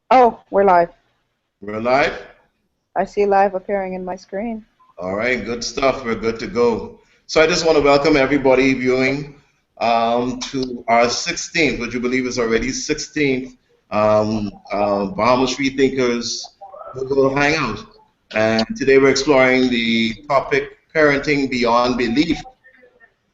Oh, we're live. We're live? I see live appearing in my screen. All right, good stuff. We're good to go. So I just want to welcome everybody viewing to our 16th, would you believe it's already 16th, Bahamas Free Thinkers Google Hangout. And today we're exploring the topic parenting beyond belief.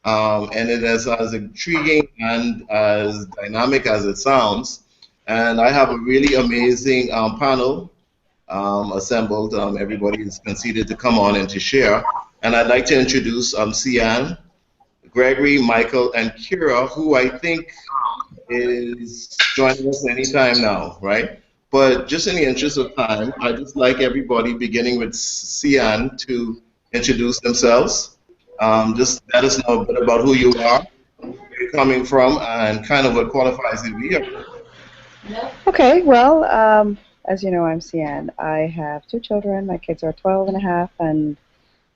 And it is as intriguing and as dynamic as it sounds. And I have a really amazing panel assembled. Everybody is conceded to come on and to share. And I'd like to introduce Cian, Gregory, Michael, and Kira, who I think is joining us anytime now, right? But just in the interest of time, I'd just like everybody, beginning with Cian, to introduce themselves. Just let us know a bit about who you are, where you're coming from, and kind of what qualifies you to be here. Okay, well, as you know, I'm Cian. I have two children. My kids are 12 and a half and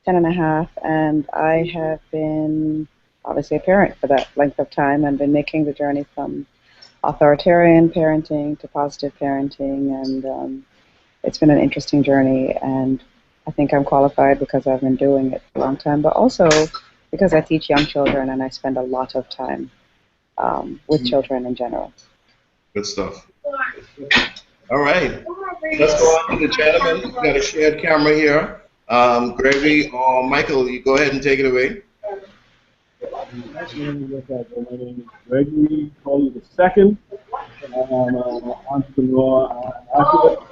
10 and a half, and I have been obviously a parent for that length of time and been making the journey from authoritarian parenting to positive parenting, and it's been an interesting journey, and I think I'm qualified because I've been doing it for a long time, but also because I teach young children and I spend a lot of time with children in general. Good stuff. All right. Let's go on to the gentleman. We've got a shared camera here. Gregory or Michael, you go ahead and take it away. My name is Gregory Collie II. I'm an entrepreneur and activist,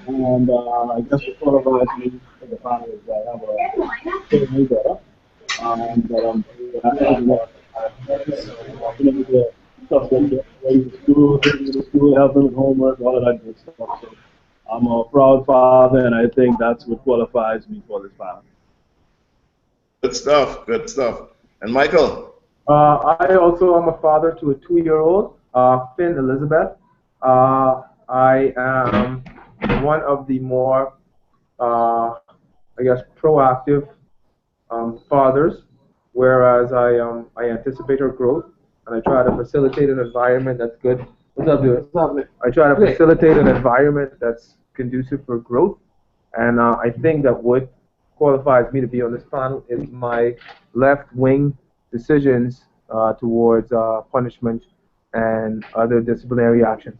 and I guess what qualifies me for the panel is I have a family daughter, that I'm helping the stuff that ready to school, taking to school, helping with homework, all of that good stuff. So I'm a proud father, and I think that's what qualifies me for this panel. Good stuff. Good stuff. And Michael. I also am a father to a 2-year-old, Finn Elizabeth. I am one of the more, I guess, proactive fathers, whereas I anticipate her growth and I try to facilitate an environment that's good. What's up, dude? What's up, man? I try to facilitate an environment that's conducive for growth, and I think that what qualifies me to be on this panel is my left-wing decisions towards punishment and other disciplinary actions.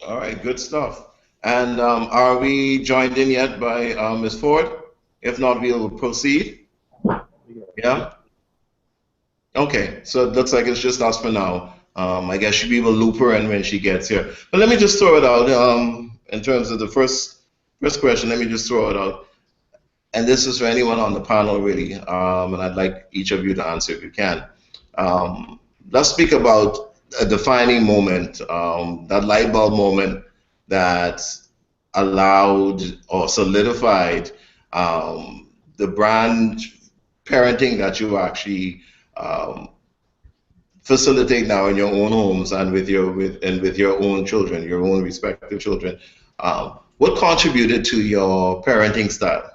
All right. Good stuff. And are we joined in yet by Ms. Ford? If not, we'll proceed. Yeah? Okay. So it looks like it's just us for now. I guess we will loop her in when she gets here. But let me just throw it out. In terms of the first question, let me just throw it out. And this is for anyone on the panel, really, and I'd like each of you to answer if you can. Let's speak about a defining moment, that light bulb moment that allowed or solidified the brand parenting that you actually facilitate now in your own homes and with your own children, your own respective children. What contributed to your parenting style?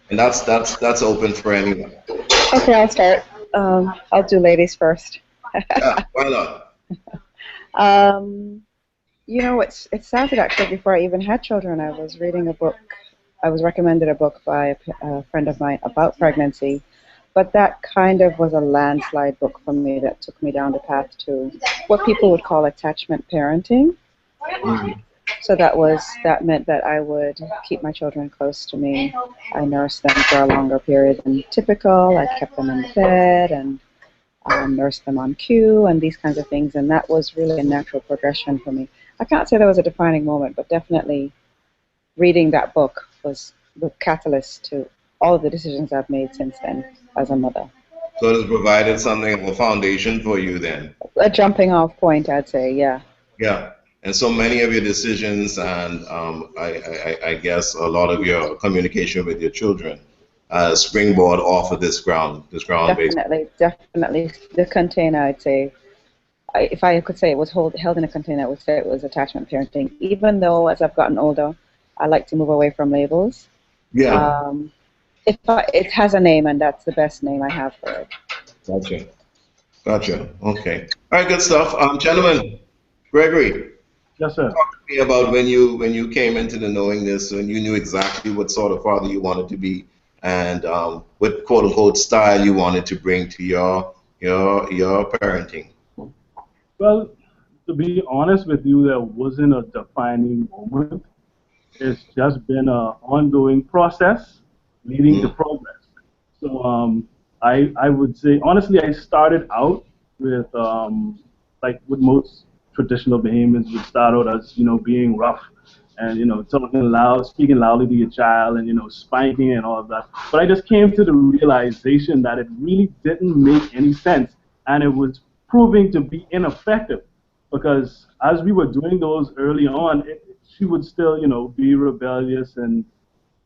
And that's open for anyone. Okay, I'll start. I'll do ladies first. Yeah, why not? You know, it started actually before I even had children. I was reading a book. I was recommended a book by a friend of mine about pregnancy, but that kind of was a landslide book for me that took me down the path to what people would call attachment parenting. Mhm. So that meant that I would keep my children close to me. I nursed them for a longer period than typical. I kept them in the bed and nursed them on cue and these kinds of things. And that was really a natural progression for me. I can't say that was a defining moment, but definitely reading that book was the catalyst to all of the decisions I've made since then as a mother. So it has provided something of a foundation for you then. A jumping off point, I'd say, yeah. Yeah. And so many of your decisions and I guess a lot of your communication with your children springboard off of this ground based. Definitely. The container, I'd say, if I could say it was held in a container, I would say it was attachment parenting. Even though, as I've gotten older, I like to move away from labels. Yeah. It has a name, and that's the best name I have for it. Gotcha. Gotcha. Okay. All right, good stuff. Gentlemen, Gregory, Yes, sir. talk to me about when you came into the knowing this, when you knew exactly what sort of father you wanted to be, and what quote unquote style you wanted to bring to your parenting. Well, to be honest with you, there wasn't a defining moment. It's just been an ongoing process leading to Mm, progress. So I would say honestly, I started out with like with most traditional behaviors would start out as being rough and talking loud, speaking loudly to your child, and spanking and all of that. But I just came to the realization that it really didn't make any sense, and it was proving to be ineffective because as we were doing those early on, she would still, be rebellious, and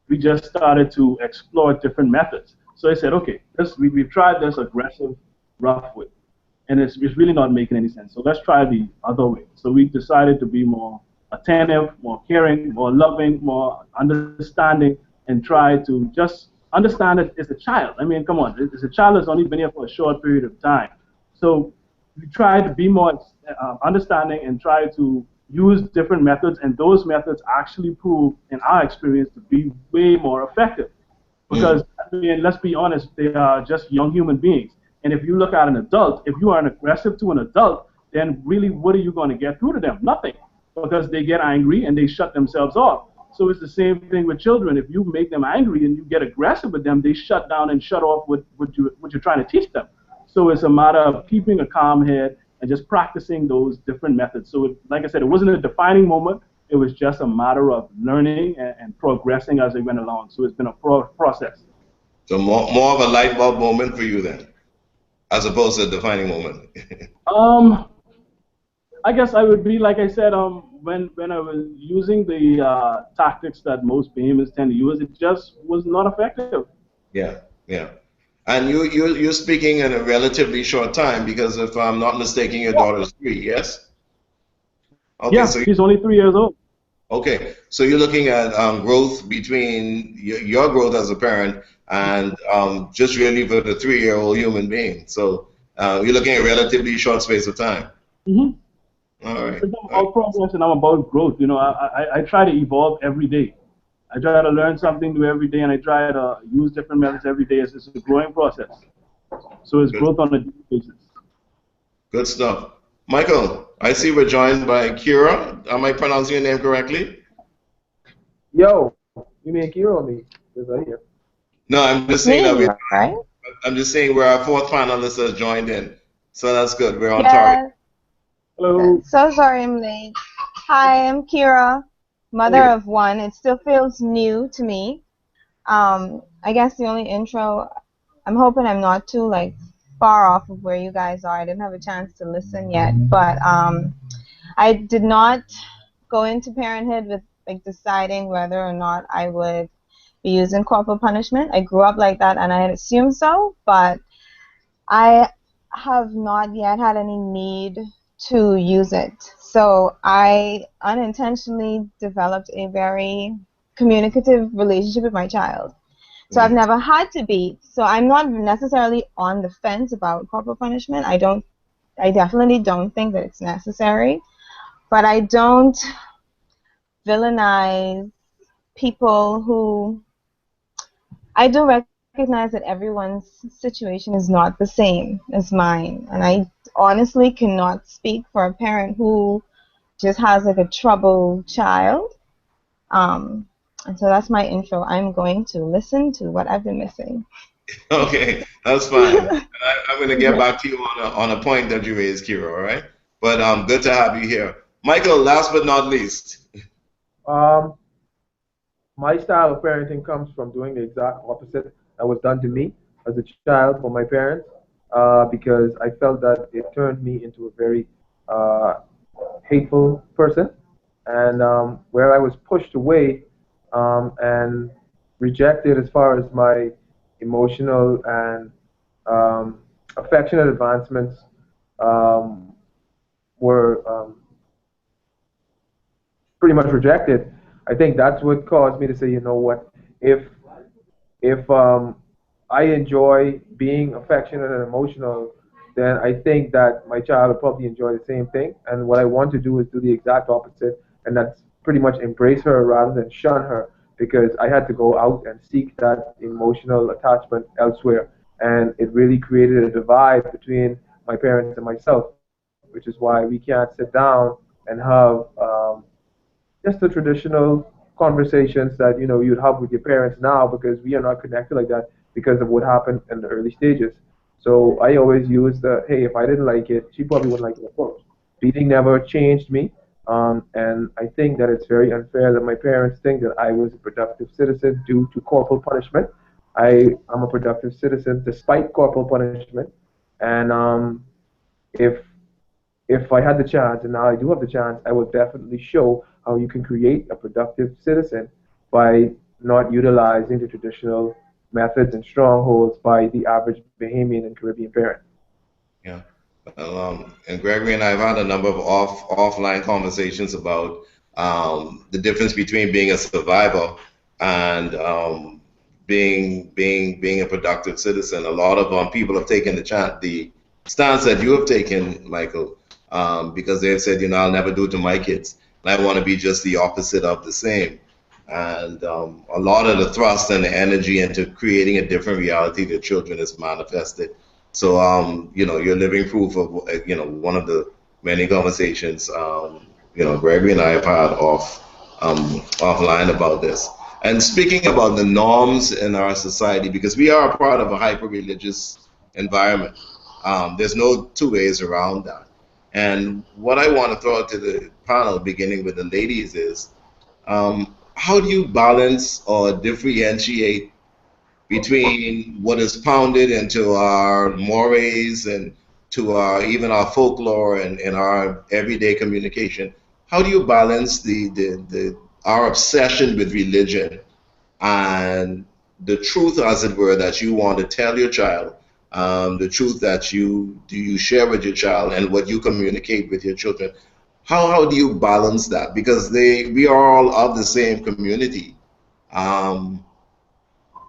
we just started to explore different methods. So I said, okay, we've tried this aggressive, rough way, and it's really not making any sense. So let's try the other way. So we decided to be more attentive, more caring, more loving, more understanding, and try to just understand it as a child. I mean, come on, it's a child that's only been here for a short period of time. So we try to be more understanding and try to use different methods, and those methods actually prove, in our experience, to be way more effective. mm, Because, I mean, let's be honest, they are just young human beings. And if you look at an adult, if you are an aggressive to an adult, then really what are you going to get through to them? Nothing. Because they get angry and they shut themselves off. So it's the same thing with children. If you make them angry and you get aggressive with them, they shut down and shut off what you're trying to teach them. So it's a matter of keeping a calm head and just practicing those different methods. So, like I said, it wasn't a defining moment. It was just a matter of learning and progressing as they went along. So it's been a process. so more of a light bulb moment for you then, as opposed to a defining moment. Um, I guess I would be like I said. When I was using the tactics that most behemoths tend to use, it just was not effective. Yeah, yeah. And you're speaking in a relatively short time because if I'm not mistaken, your daughter's 3, yes? Okay, Yeah, so she's only 3 years old. okay, so you're looking at growth between your growth as a parent and just really for the 3-year-old human being. So you're looking at relatively short space of time. Mm-hmm. All right. I'm All right. about progress and I'm about growth. I try to evolve every day. I try to learn something new every day, and I try to use different methods every day. It's a growing process. So it's Good, growth on a daily basis. good stuff. Michael, I see we're joined by Kira. Am I pronouncing your name correctly? Yo, you mean Kiro or me? Because I hear. No, I'm just saying that Me, right? I'm just saying we're our fourth panelist has joined in. So that's good. We're on target. Yes, Hello. so sorry I'm late. Hi, I'm Kira, mother Okay. of one. It still feels new to me. I guess the only intro, I'm hoping I'm not too like far off of where you guys are. I didn't have a chance to listen yet, but I did not go into parenthood with like deciding whether or not I would be using corporal punishment. I grew up like that and I had assumed so, but I have not yet had any need to use it. So I unintentionally developed a very communicative relationship with my child. So I've Mm. never had to be. So I'm not necessarily on the fence about corporal punishment. I definitely don't think that it's necessary. But I don't villainize people who I do recognize that everyone's situation is not the same as mine, and I honestly cannot speak for a parent who just has like a troubled child. And so that's my intro. I'm going to listen to what I've been missing. Okay, that's fine. I'm going to get back to you on a point that you raised, Kira, all right? But good to have you here. Michael, last but not least. Um, my style of parenting comes from doing the exact opposite that was done to me as a child by my parents, because I felt that it turned me into a very uh, hateful person, and where I was pushed away and rejected as far as my emotional and affectionate advancements um, were pretty much rejected. I think that's what caused me to say, you know what, if if I enjoy being affectionate and emotional, then I think that my child will probably enjoy the same thing. And what I want to do is do the exact opposite, and that's pretty much embrace her rather than shun her, because I had to go out and seek that emotional attachment elsewhere. And it really created a divide between my parents and myself, which is why we can't sit down and have just the traditional conversations that you'd have with your parents now, because we are not connected like that because of what happened in the early stages. So I always use the, hey, if I didn't like it, she probably wouldn't like it approach. Beating never changed me, and I think that it's very unfair that my parents think that I was a productive citizen due to corporal punishment. I am a productive citizen despite corporal punishment, and if if I had the chance, and now I do have the chance, I would definitely show how you can create a productive citizen by not utilizing the traditional methods and strongholds by the average Bahamian and Caribbean parent. Yeah. Well, and Gregory and I have had a number of offline conversations about the difference between being a survivor and being a productive citizen. A lot of people have taken the stance that you have taken, Michael, because they've said, I'll never do it to my kids. And I want to be just the opposite of the same. And a lot of the thrust and the energy into creating a different reality to children is manifested. So, you're living proof of, one of the many conversations, Gregory and I have had offline about this. And speaking about the norms in our society, because we are a part of a hyper-religious environment, there's no two ways around that. And what I want to throw out to the panel, beginning with the ladies, is how do you balance or differentiate between what is pounded into our mores and to even our folklore and our everyday communication? How do you balance our obsession with religion and the truth, as it were, that you want to tell your child, the truth that you share with your child, and what you communicate with your children? How do you balance that? Because we are all of the same community. Um,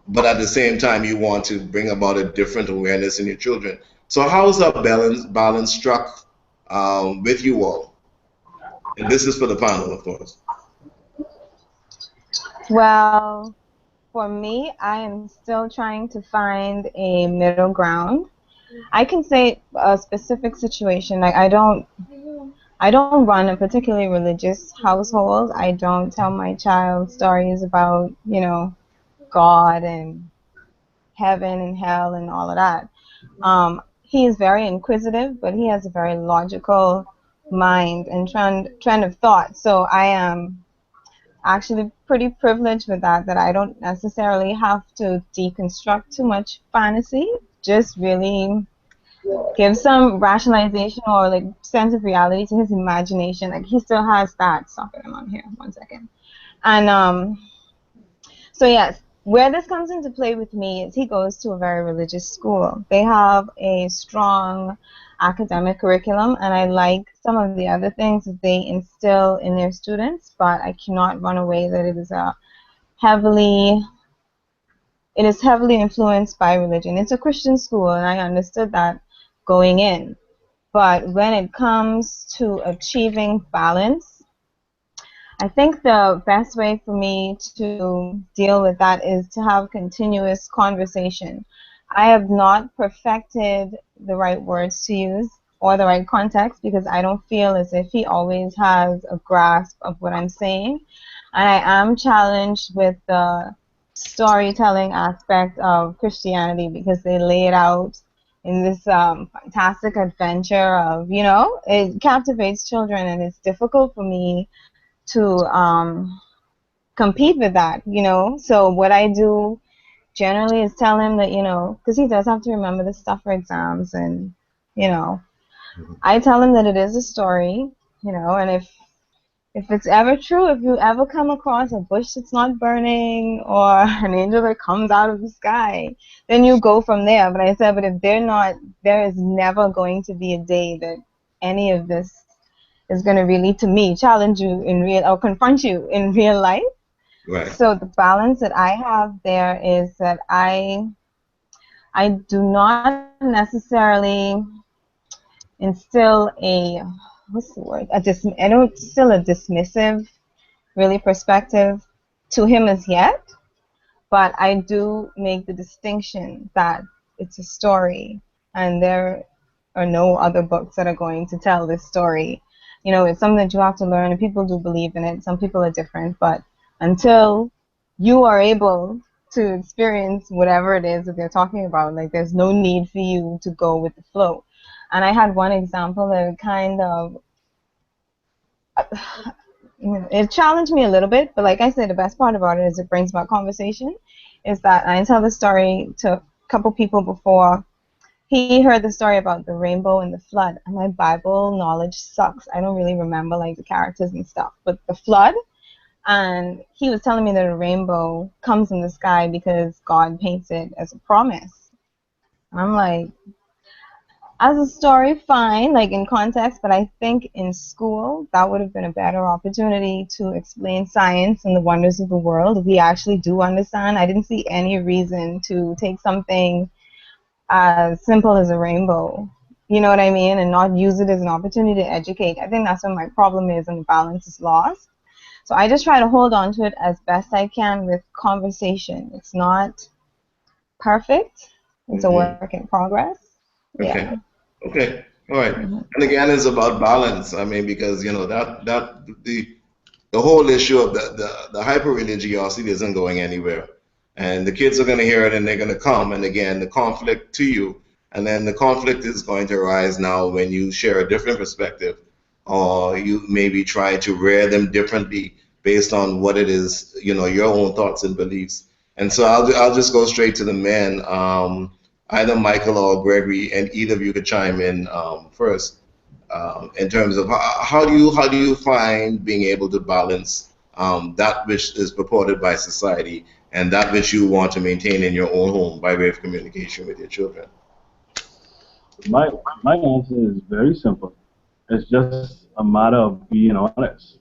but at the same time you want to bring about a different awareness in your children. So how's that balance struck with you all? And this is for the panel, of course. Well, for me, I am still trying to find a middle ground. I can say a specific situation. Like I don't run a particularly religious household. I don't tell my child stories about, God and heaven and hell and all of that. He is very inquisitive, but he has a very logical mind and trend of thought. So I am actually pretty privileged with that I don't necessarily have to deconstruct too much fantasy. Just really give some rationalization or like sense of reality to his imagination. Like he still has that. Stop it, I'm on here. 1 second. And so yes, where this comes into play with me is he goes to a very religious school. They have a strong academic curriculum, and I like some of the other things that they instill in their students, but I cannot run away that it is heavily influenced by religion. It's a Christian school, and I understood that going in. But when it comes to achieving balance, I think the best way for me to deal with that is to have continuous conversation. I have not perfected the right words to use or the right context because I don't feel as if he always has a grasp of what I'm saying. And I am challenged with the storytelling aspect of Christianity because they lay it out in this fantastic adventure of, it captivates children, and it's difficult for me to compete with that, So what I do generally is tell him that, because he does have to remember this stuff for exams, and, I tell him that it is a story, and if it's ever true, if you ever come across a bush that's not burning or an angel that comes out of the sky, then you go from there. But I said, but if they're not, there is never going to be a day that any of this is going to really, to me, challenge you in real or confront you in real life. Right. So the balance that I have there is that I do not necessarily instill a, what's the word? I don't still a dismissive, really, perspective to him as yet, but I do make the distinction that it's a story, and there are no other books that are going to tell this story. You know, it's something that you have to learn, and people do believe in it. Some people are different, but until you are able to experience whatever it is that they're talking about, like, there's no need for you to go with the flow. And I had one example that kind of, it challenged me a little bit, but like I said, the best part about it is it brings back conversation. Is that I tell the story to a couple people before. He heard the story about the rainbow and the flood, and my Bible knowledge sucks. I don't really remember like the characters and stuff, but the flood, and he was telling me that a rainbow comes in the sky because God paints it as a promise. And I'm like, as a story, fine, like in context, but I think in school that would have been a better opportunity to explain science and the wonders of the world. If we actually do understand, I didn't see any reason to take something as simple as a rainbow, you know what I mean, and not use it as an opportunity to educate. I think that's what my problem is, and the balance is lost. So I just try to hold on to it as best I can with conversation. It's not perfect. It's a work in progress. Okay. Yeah. Okay. All right. And again, it's about balance. I mean, because you know that the whole issue of the hyper religiosity isn't going anywhere, and the kids are going to hear it and they're going to come. And again, the conflict to you, and then the conflict is going to arise now when you share a different perspective, or you maybe try to rear them differently based on what it is, you know, your own thoughts and beliefs. And so I'll just go straight to the men. Either Michael or Gregory, and either of you could chime in first in terms of how do you find being able to balance that which is purported by society and that which you want to maintain in your own home by way of communication with your children? My answer is very simple. It's just a matter of being honest.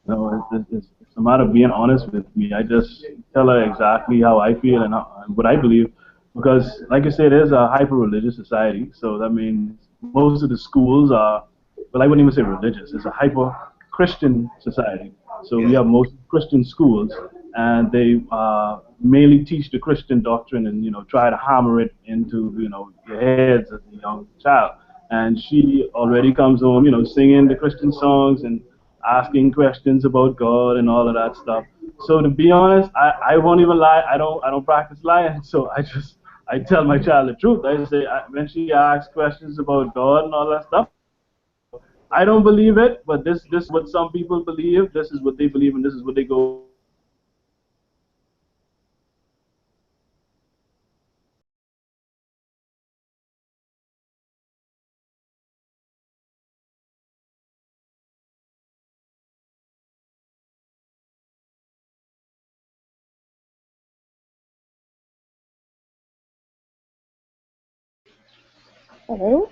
No, it's a matter of being honest with me. I just tell her exactly how I feel and what I believe, because, like I said, it is a hyper-religious society. So that means most of the schools are, well, I wouldn't even say religious. It's a hyper-Christian society. So we Yeah. have most Christian schools, and they mainly teach the Christian doctrine and try to hammer it into your heads as a young child. And she already comes home, singing the Christian songs and asking questions about God and all of that stuff. So to be honest, I won't even lie. I don't practice lying. So I tell my child the truth. I say when she asks questions about God and all that stuff, I don't believe it, but this is what some people believe. This is what they believe, and this is what they go with. And I tell her Hello?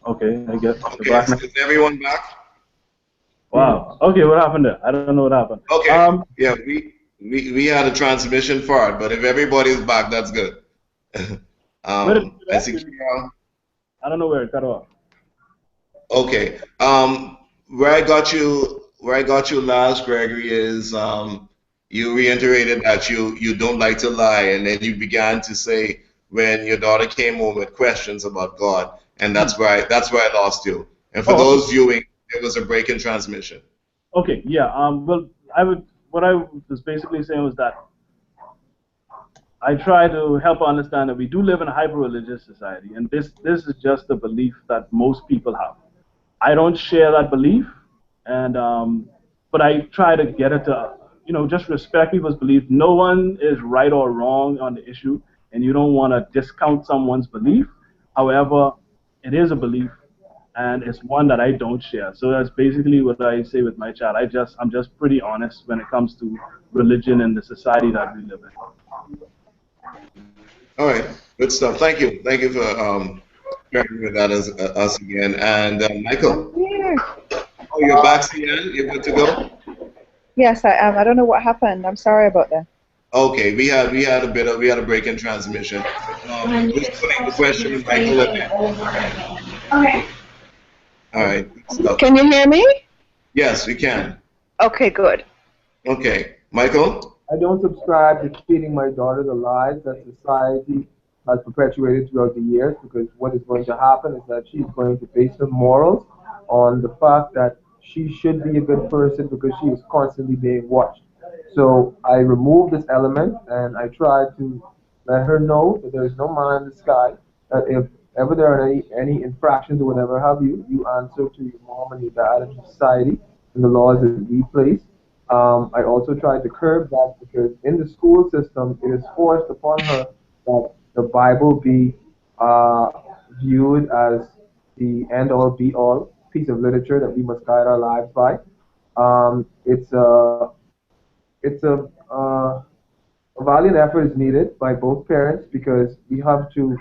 okay, I get the Okay, back now. is everyone back? Wow. Okay, what happened there? I don't know what happened. Okay, yeah, we had a transmission for it, but if everybody's back, that's good. Where did I see Kira. I don't know where it cut off. Okay. Where I got you last, Gregory, is you reiterated that you don't like to lie, and then you began to say when your daughter came home with questions about God, and that's where I lost you. And for Oh, okay. those viewing, there was a break in transmission. Okay, yeah. Well, what I was basically saying was that I try to help understand that we do live in a hyper-religious society, and this is just a belief that most people have. I don't share that belief, and but I try to get it to just respect people's belief. No one is right or wrong on the issue, and you don't want to discount someone's belief. However, it is a belief, and it's one that I don't share. So that's basically what I say with my child. I'm just pretty honest when it comes to religion and the society that we live in. All right, good stuff. Thank you for sharing with that as, us again. And I'm Michael, here. oh, you're back, Cian. You're good to go. Yes, I am. I don't know what happened. I'm sorry about that. Okay, we had a break in transmission. Who's putting the question, Michael? Okay. All right, good stuff. Can you hear me? Yes, we can. Okay, good. Okay, Michael. I don't subscribe to feeding my daughter the lies that society has perpetuated throughout the years, because what is going to happen is that she's going to base her morals on the fact that she should be a good person because she is constantly being watched. So I remove this element and I try to let her know that there is no man in the sky, that if ever there are any infractions or whatever have you, you answer to your mom and your dad and society and the laws that we place. I also tried to curb that because in the school system, it is forced upon her that the Bible be uh, viewed as the end all be all piece of literature that we must guide our lives by. It's a valiant effort is needed by both parents because we have to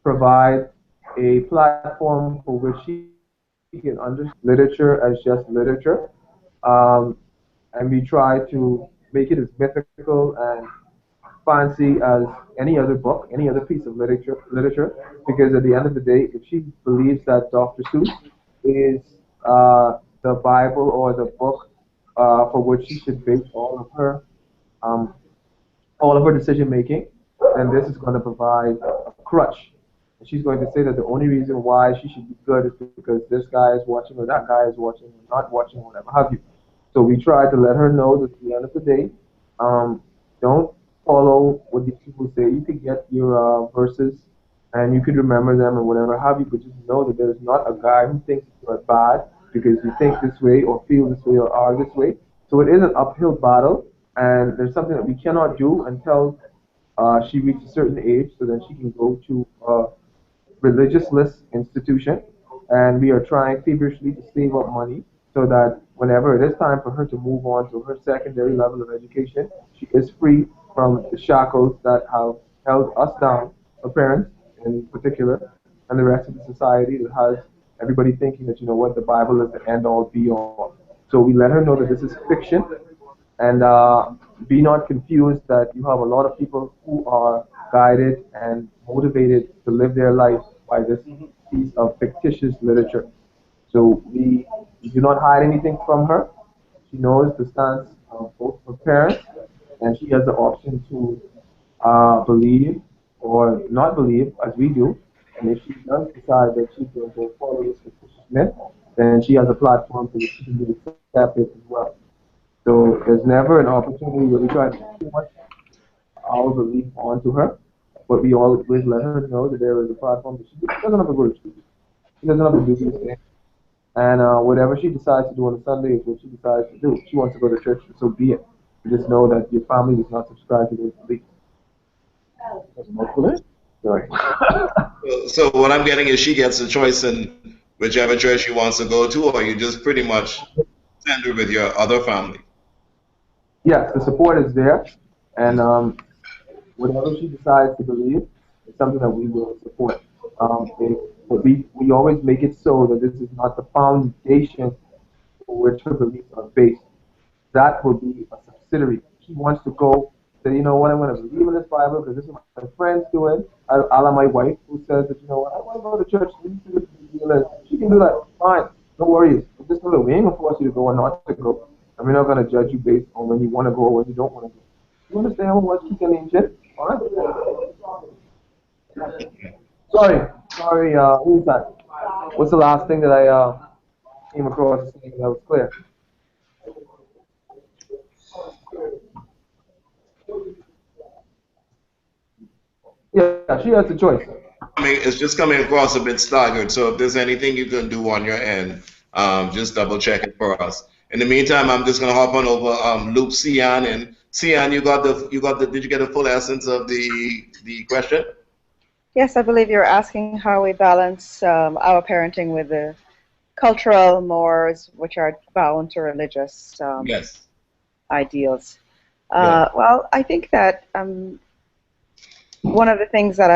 provide a platform for which she can understand literature as just literature. Um, and we try to make it as mythical and fancy as any other book, any other piece of literature, because at the end of the day, if she believes that Dr. Seuss is the Bible or the book for which she should base um, all of her decision making, then this is going to provide a crutch. And she's going to say that the only reason why she should be good is because this guy is watching or that guy is watching or not watching or whatever have you. So we try to let her know that at the end of the day, um, don't follow what these people say. You could get your verses and you could remember them and whatever have you, but just know that there's not a guy who thinks you're bad because you think this way or feel this way or are this way. So it is an uphill battle, and there's something that we cannot do until she reaches a certain age, so then she can go to a religiousess institution, and we are trying feverishly to save up money so that whenever it is time for her to move on to her secondary level of education, she is free from the shackles that have held us down, her parents in particular, and the rest of the society that has everybody thinking that, you know what, the Bible is the end all be all. So we let her know that this is fiction, and be not confused that you have a lot of people who are guided and motivated to live their life by this piece of fictitious literature. So we do not hide anything from her. She knows the stance of both her parents, and she has the option to believe or not believe as we do. And if she does decide that she's going to follow this fictitious myth, then she has a platform so that she can be accepted as well. So there's never an opportunity where we try to force our belief onto her, but we always let her know that there is a platform that she doesn't have to go to church. She doesn't have to do these things. And whatever she decides to do on a Sunday is what she decides to do. If she wants to go to church, so be it. You just know that your family does not subscribe to those beliefs. Sorry. So what I'm getting is she gets a choice in whichever church she wants to go to, or you just pretty much send her with your other family. Yes, the support is there, and whatever she decides to believe is something that we will support. But we always make it so that this is not the foundation for which her beliefs are based. That will be a subsidiary. She wants to go, say, you know what, I'm going to believe in this Bible because this is what my friends doing. A la my wife who says that, you know what, I want to go to church. She can do that. Fine. No worries. But just know that we ain't going to force you to go or not to go. And we're not going to judge you based on when you want to go or when you don't want to go. You understand what keep your name shit? Fine. Sorry, who's that? What's the last thing that I came across saying that was clear? she has the choice. It's just coming across a bit staggered. So if there's anything you can do on your end, just double check it for us. In the meantime, I'm just gonna hop on over loop Cian, and Cian, did you get the full essence of the question? Yes, I believe you're asking how we balance our parenting with the cultural mores, which are bound to religious Yes. ideals. Yeah. Well, I think that one of the things that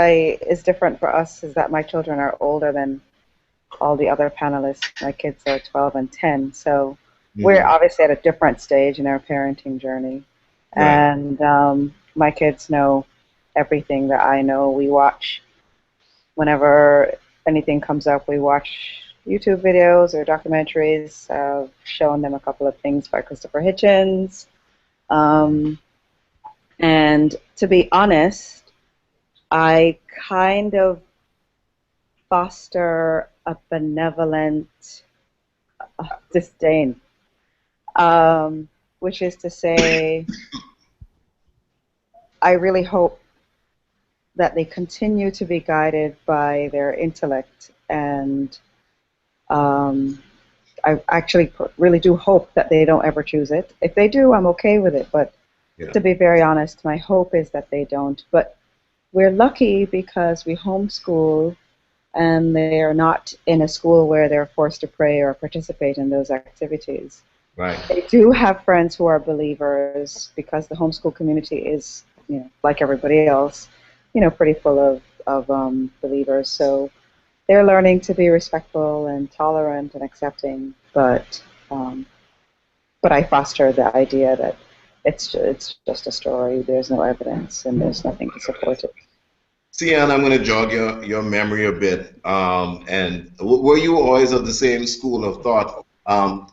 is different for us is that my children are older than all the other panelists. My kids are 12 and 10, so we're obviously at a different stage in our parenting journey. Right. And my kids know everything that I know. We watch, whenever anything comes up, we watch YouTube videos or documentaries. I've shown them a couple of things by Christopher Hitchens. And to be honest, I kind of foster a benevolent disdain, which is to say, I really hope that they continue to be guided by their intellect, and I actually really do hope that they don't ever choose it. If they do, I'm okay with it, but to be very honest, my hope is that they don't. But we're lucky because we homeschool, and they are not in a school where they're forced to pray or participate in those activities. Right. They do have friends who are believers because the homeschool community is, like everybody else, pretty full of believers. So they're learning to be respectful and tolerant and accepting. But I foster the idea that it's just a story. There's no evidence and there's nothing to support it. Cian, I'm going to jog your memory a bit. And were you always of the same school of thought?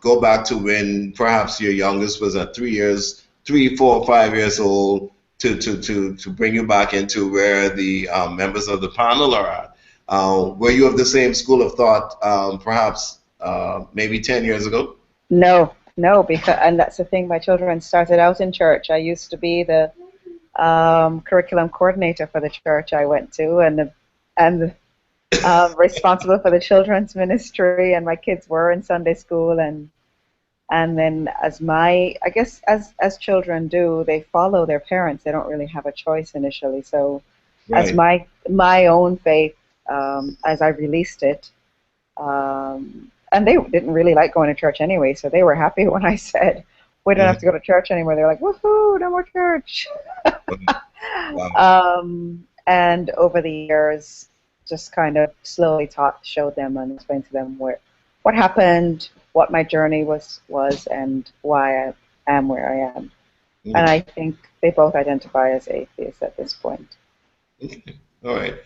Go back to when perhaps your youngest was at 3, 4, 5 years old, to bring you back into where the members of the panel are at. Were you of the same school of thought, perhaps maybe 10 years ago? No, and that's the thing. My children started out in church. I used to be the curriculum coordinator for the church I went to, and responsible for the children's ministry, and my kids were in Sunday school, and then as children do, they follow their parents. They don't really have a choice initially. So Right. as my own faith, as I released it, and they didn't really like going to church anyway, so they were happy when I said, we don't have to go to church anymore. They're like, woohoo, no more church. Wow. And over the years, just kind of slowly showed them and explained to them what happened, what my journey was, and why I am where I am. And I think they both identify as atheists at this point. Okay. All right.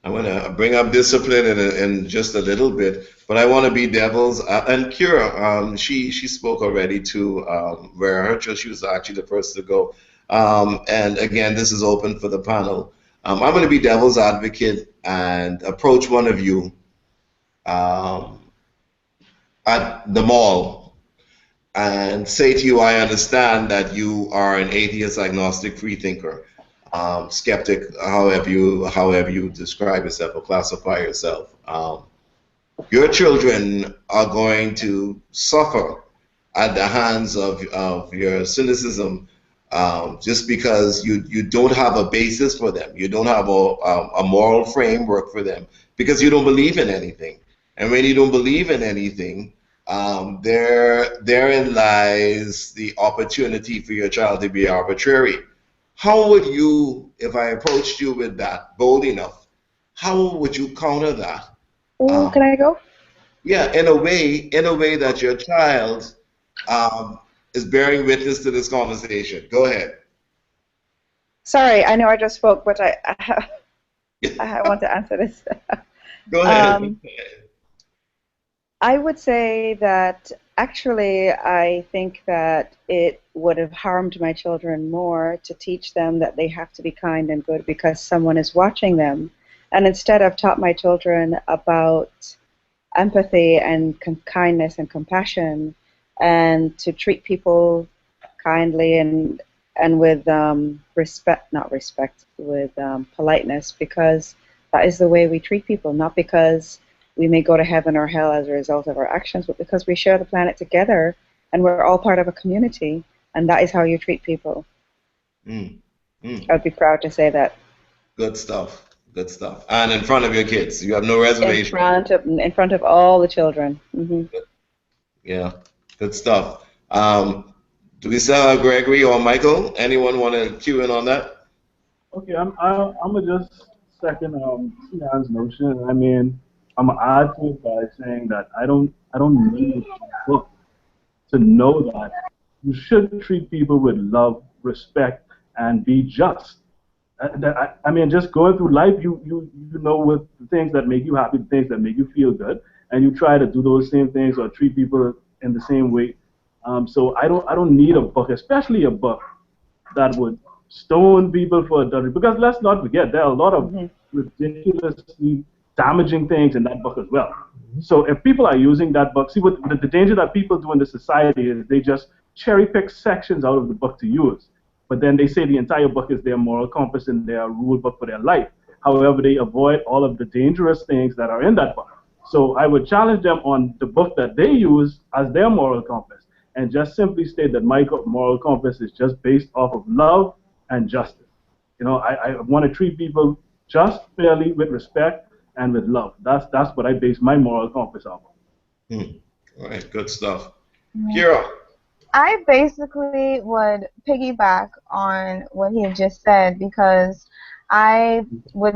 I'm going to bring up discipline in just a little bit, but I want to be devil's. And Quera, she spoke already to where her church, she was actually the first to go. And again, this is open for the panel. I'm going to be devil's advocate and approach one of you at the mall and say to you, I understand that you are an atheist, agnostic, free thinker. Skeptic, however you describe yourself or classify yourself. Your children are going to suffer at the hands of your cynicism, just because you don't have a basis for them. You don't have a moral framework for them because you don't believe in anything. And when you don't believe in anything, therein lies the opportunity for your child to be arbitrary. How would you, if I approached you with that, bold enough, how would you counter that? Can I go? Yeah, in a way that your child is bearing witness to this conversation. Go ahead. Sorry, I know I just spoke, but I want to answer this. Go ahead. I would say that actually I think that it would have harmed my children more to teach them that they have to be kind and good because someone is watching them. And instead I've taught my children about empathy and kindness and compassion and to treat people kindly and and with with politeness, because that is the way we treat people, not because we may go to heaven or hell as a result of our actions, but because we share the planet together and we're all part of a community, and that is how you treat people. Mm. Mm. I'd be proud to say that. Good stuff. Good stuff. And in front of your kids, you have no reservation. In front of all the children. Mm-hmm. Yeah, good stuff. Do we still have Gregory or Michael? Anyone want to cue in on that? Okay, I'm gonna just second Cian's notion. I mean, I'm gonna add to it by saying that I don't need a book to know that you should treat people with love, respect, and be just. I mean, just going through life, you know what the things that make you happy, the things that make you feel good, and you try to do those same things or treat people in the same way. So I don't need a book, especially a book that would stone people for adultery. Because let's not forget, there are a lot of ridiculously damaging things in that book as well. So if people are using that book, see what the danger that people do in this society is they just cherry pick sections out of the book to use. But then they say the entire book is their moral compass and their rule book for their life. However, they avoid all of the dangerous things that are in that book. So I would challenge them on the book that they use as their moral compass, and just simply state that my moral compass is just based off of love and justice. You know, I want to treat people just, fairly, with respect, and with love. That's what I base my moral compass on. All right, good stuff. Quera. I basically would piggyback on what he had just said, because I would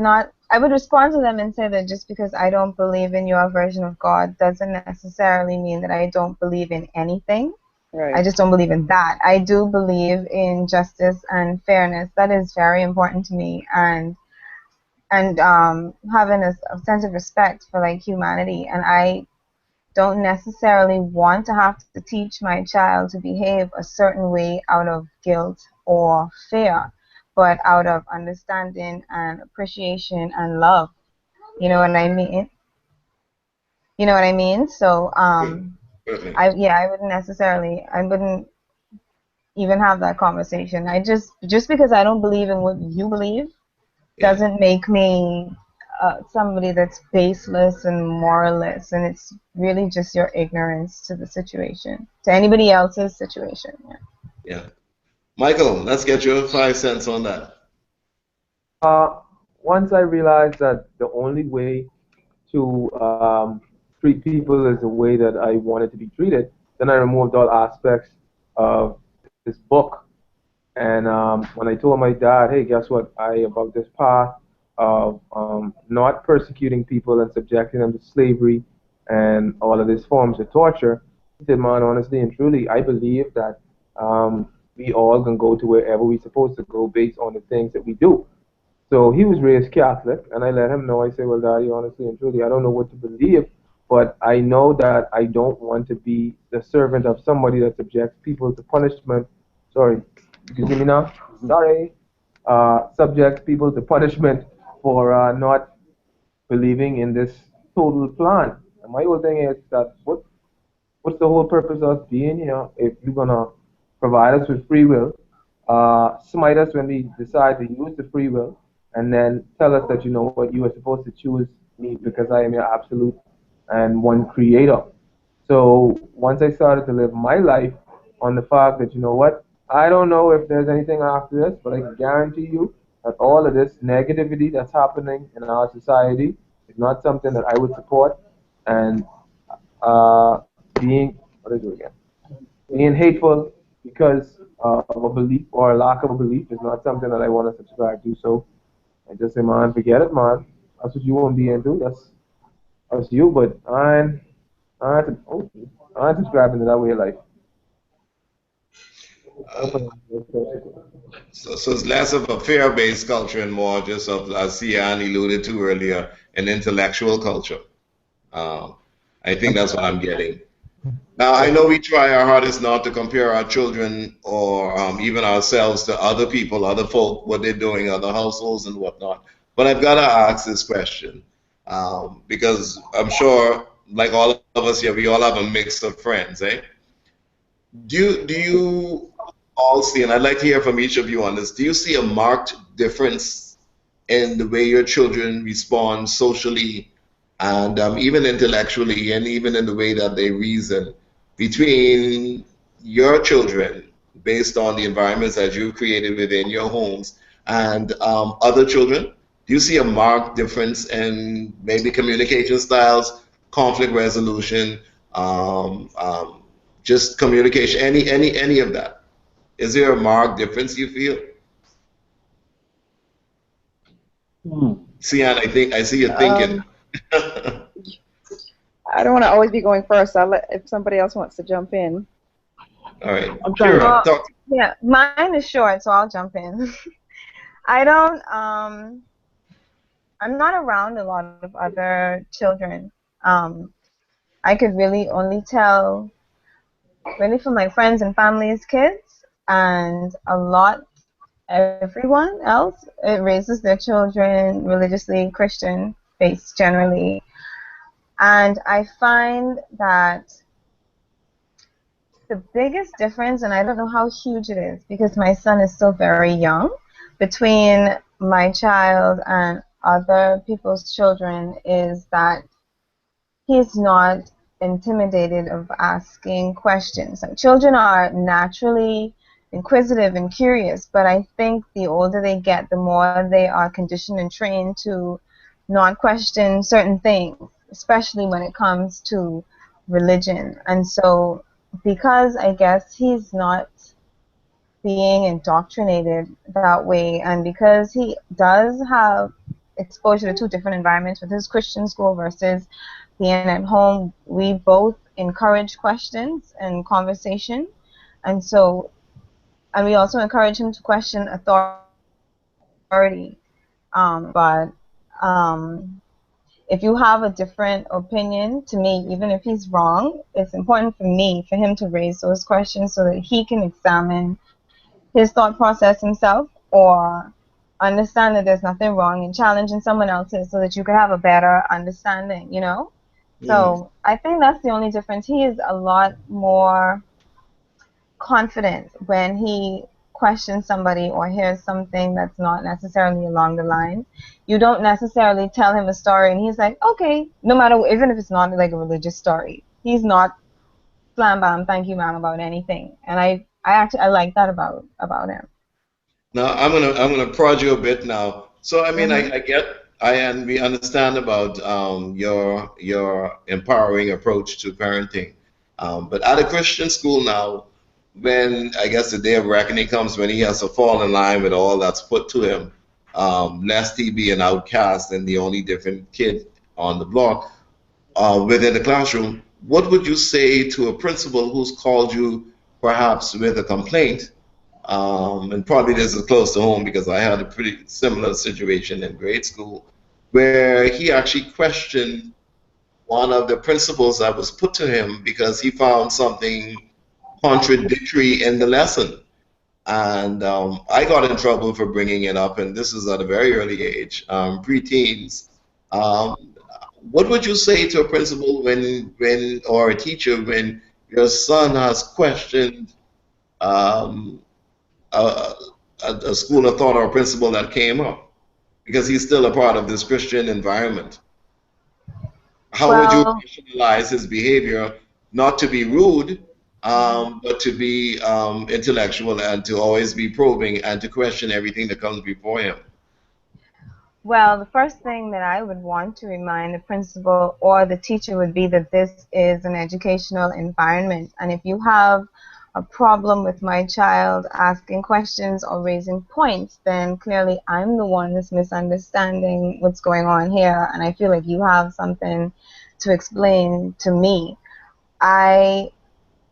respond to them and say that just because I don't believe in your version of God doesn't necessarily mean that I don't believe in anything. Right. I just don't believe in that. I do believe in justice and fairness. That is very important to me, and having a sense of respect for like humanity. And I don't necessarily want to have to teach my child to behave a certain way out of guilt or fear, but out of understanding and appreciation and love. You know what I mean? You know what I mean? So I wouldn't even have that conversation. I just because I don't believe in what you believe doesn't make me somebody that's baseless and moralless, and it's really just your ignorance to the situation, to anybody else's situation. Yeah. Michael, let's get your 5 cents on that. Once I realized that the only way to treat people is the way that I wanted to be treated, then I removed all aspects of this book. And when I told my dad, hey, guess what, about this path of not persecuting people and subjecting them to slavery and all of these forms of torture, he said, man, honestly and truly, I believe that we all can go to wherever we're supposed to go based on the things that we do. So he was raised Catholic, and I let him know. I said, well, Daddy, honestly and truly, I don't know what to believe, but I know that I don't want to be the servant of somebody that subjects people to punishment. Sorry, you can hear me now? Sorry. Subjects people to punishment for not believing in this total plan. And my whole thing is that what's the whole purpose of being here if you're going to provide us with free will, smite us when we decide to use the free will, and then tell us that, you know what, you are supposed to choose me because I am your absolute and one creator. So once I started to live my life on the fact that, you know what, I don't know if there's anything after this, but I can guarantee you that all of this negativity that's happening in our society is not something that I would support. And being hateful because of a belief or a lack of a belief is not something that I want to subscribe to. So I just say, man, forget it, man. That's what you want to be into. That's you. But I ain't subscribing to that way of life. So it's less of a fear-based culture and more just of, as Cian alluded to earlier, an intellectual culture. I think that's what I'm getting. Now, I know we try our hardest not to compare our children or even ourselves to other people, other folk, what they're doing, other households and whatnot. But I've got to ask this question because I'm sure, like all of us here, we all have a mix of friends, eh? Do you all see, and I'd like to hear from each of you on this. Do you see a marked difference in the way your children respond socially and even intellectually, and even in the way that they reason between your children based on the environments that you've created within your homes and other children? Do you see a marked difference in maybe communication styles, conflict resolution, um, um, just communication, any of that? Is there a marked difference you feel? Hmm. Cian, I think I see you thinking. I don't want to always be going first. I'll let if somebody else wants to jump in. All right, I'm trying to. Kira, Well, talk. yeah, mine is short, so I'll jump in. I don't, I'm not around a lot of other children. Um, I could really only tell, really from my friends and family's kids, and a lot, everyone else, it raises their children religiously Christian based generally. And I find that the biggest difference, and I don't know how huge it is because my son is still very young, between my child and other people's children is that he's not intimidated of asking questions. Like children are naturally inquisitive and curious, but I think the older they get, the more they are conditioned and trained to not question certain things, especially when it comes to religion. And so because I guess he's not being indoctrinated that way, and because he does have exposure to two different environments with his Christian school versus being at home, we both encourage questions and conversation, and so, and we also encourage him to question authority. But if you have a different opinion to me, even if he's wrong, it's important for me for him to raise those questions so that he can examine his thought process himself, or understand that there's nothing wrong in challenging someone else's so that you can have a better understanding, you know? Mm, So I think that's the only difference. He is a lot more confident when he questions somebody or hears something that's not necessarily along the lines. You don't necessarily tell him a story and he's like, okay, no matter, even if it's not like a religious story, he's not slam bam, thank you ma'am about anything. And I like that about him. now I'm gonna prod you a bit now. So I mean Mhm. I get I and we understand about your empowering approach to parenting, but at a Christian school now, when I guess the day of reckoning comes when he has to fall in line with all that's put to him, lest he be an outcast and the only different kid on the block within the classroom, what would you say to a principal who's called you perhaps with a complaint? And probably this is close to home because I had a pretty similar situation in grade school where he actually questioned one of the principles that was put to him because he found something contradictory in the lesson. And I got in trouble for bringing it up, and this is at a very early age, preteens. Um, what would you say to a principal when or a teacher when your son has questioned um, a, a school of thought or a principle that came up because he's still a part of this Christian environment? How would you Well, rationalize his behavior, not to be rude, but to be intellectual and to always be probing and to question everything that comes before him? well, the first thing that I would want to remind the principal or the teacher would be that this is an educational environment. And if you have a problem with my child asking questions or raising points, then clearly I'm the one that's misunderstanding what's going on here. And I feel like you have something to explain to me. I,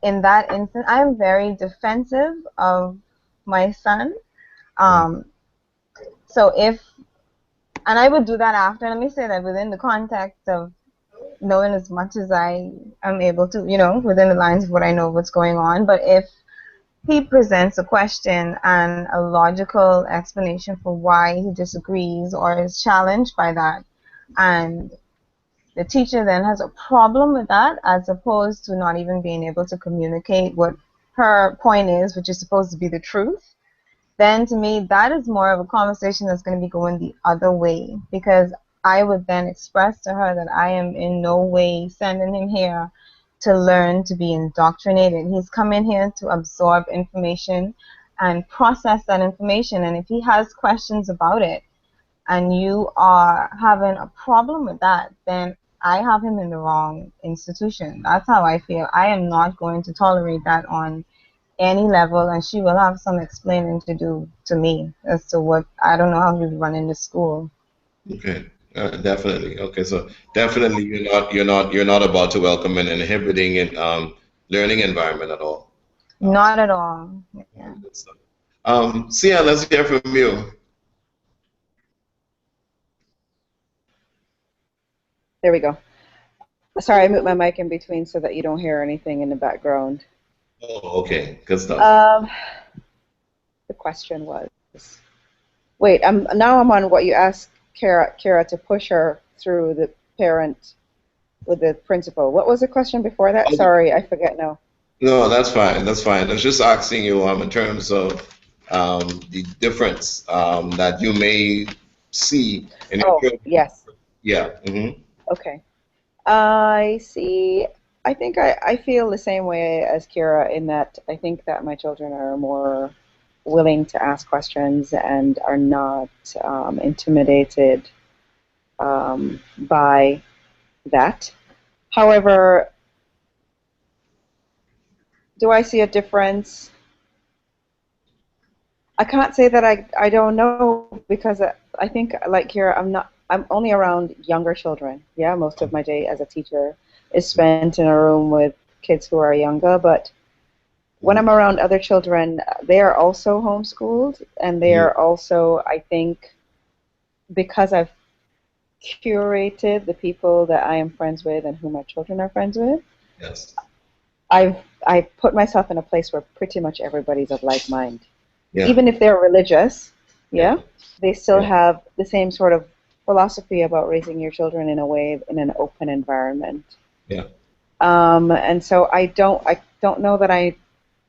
in that instance, I'm very defensive of my son. Mm. Um, so if And I would do that after, let me say that within the context of knowing as much as I am able to, within the lines of what I know what's going on. But if he presents a question and a logical explanation for why he disagrees or is challenged by that, and the teacher then has a problem with that, as opposed to not even being able to communicate what her point is, which is supposed to be the truth, then to me that is more of a conversation that's going to be going the other way, because I would then express to her that I am in no way sending him here to learn to be indoctrinated. He's come in here to absorb information and process that information, and if he has questions about it and you are having a problem with that, then I have him in the wrong institution. That's how I feel. I am not going to tolerate that on any level, and she will have some explaining to do to me as to what, I don't know how he's running the school. Okay, definitely. Okay, so definitely you're not about to welcome an inhibiting and learning environment at all. Not at all. Yeah. Good stuff. Cian, let's hear from you. There we go. Sorry, I moved my mic in between so that you don't hear anything in the background. Oh, okay, good stuff. The question was, wait, now I'm on what you asked Quera to push her through the parent with the principal. What was the question before that? Sorry, I forget now. No, that's fine. That's fine. I was just asking you in terms of the difference that you may see in your children. Yes. Yeah. Mm-hmm. Okay. I see. I think I feel the same way as Quera in that I think that my children are more willing to ask questions and are not intimidated by that. However, do I see a difference? I can't say that I don't know, because I think, like Quera, I'm only around younger children. Yeah, most of my day as a teacher is spent in a room with kids who are younger, but when I'm around other children, they are also homeschooled, and they are also, I think, because I've curated the people that I am friends with and who my children are friends with. Yes. I put myself in a place where pretty much everybody's of like mind. Yeah. Even if they're religious, they still have the same sort of philosophy about raising your children in a way, in an open environment. Yeah. And so I don't know that I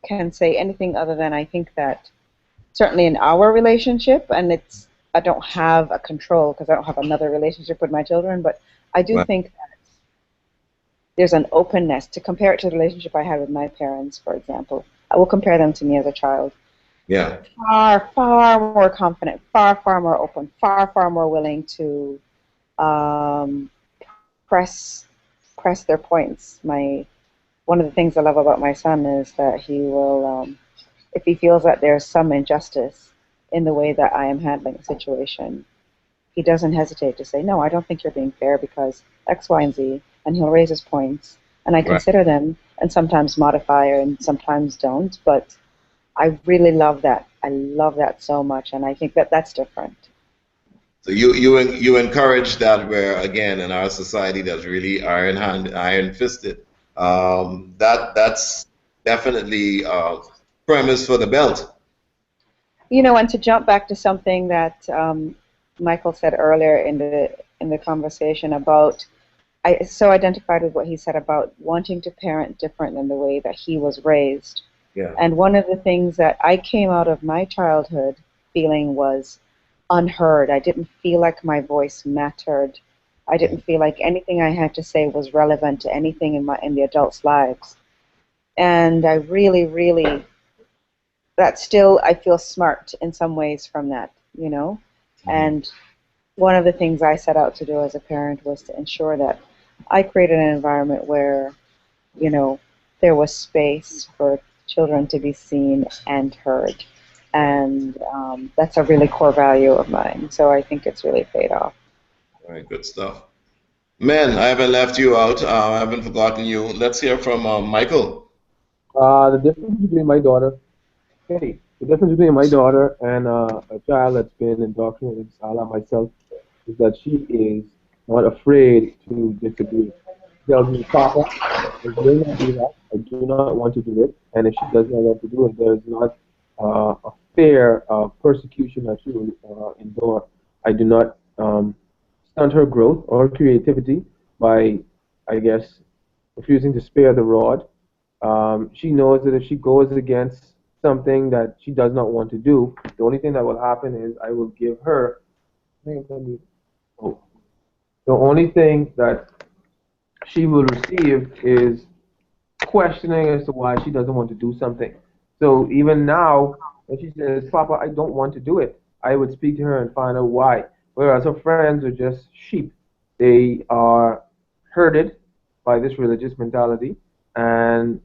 can say anything other than I think that certainly in our relationship, and I don't have a control because I don't have another relationship with my children, but I do think that there's an openness. To compare it to the relationship I had with my parents, for example, I will compare them to me as a child. Yeah. Far, far more confident, far, far more open, far, far more willing to press their points. One of the things I love about my son is that he will, if he feels that there's some injustice in the way that I am handling a situation, he doesn't hesitate to say, no, I don't think you're being fair because X, Y, and Z, and he'll raise his points. And I consider them, and sometimes modify and sometimes don't, but I really love that. I love that so much, and I think that that's different. So you encourage that, where again in our society that's really iron fisted. That's definitely premise for the belt. And to jump back to something that Michael said earlier in the conversation about, I so identified with what he said about wanting to parent different than the way that he was raised. Yeah. And one of the things that I came out of my childhood feeling was unheard. I didn't feel like my voice mattered. I didn't feel like anything I had to say was relevant to anything in the adults' lives. And I really, really, that still, I feel smart in some ways from that, And one of the things I set out to do as a parent was to ensure that I created an environment where, there was space for children to be seen and heard. And that's a really core value of mine. So I think it's really paid off. All right, good stuff. Men, I haven't left you out. I haven't forgotten you. Let's hear from Michael. The difference between my daughter, and a child that's been indoctrinated myself is that she is not afraid to disagree. She tells me, Papa, I will not do that. I do not want to do it. And if she does not want to do it, there is not a fair persecution that she will endure. I do not stunt her growth or her creativity by, I guess, refusing to spare the rod. She knows that if she goes against something that she does not want to do, the only thing that will happen is I will give her. Oh, the only thing that she will receive is questioning as to why she doesn't want to do something. So even now, when she says, "Papa, I don't want to do it," I would speak to her and find out why. Whereas her friends are just sheep. They are herded by this religious mentality, and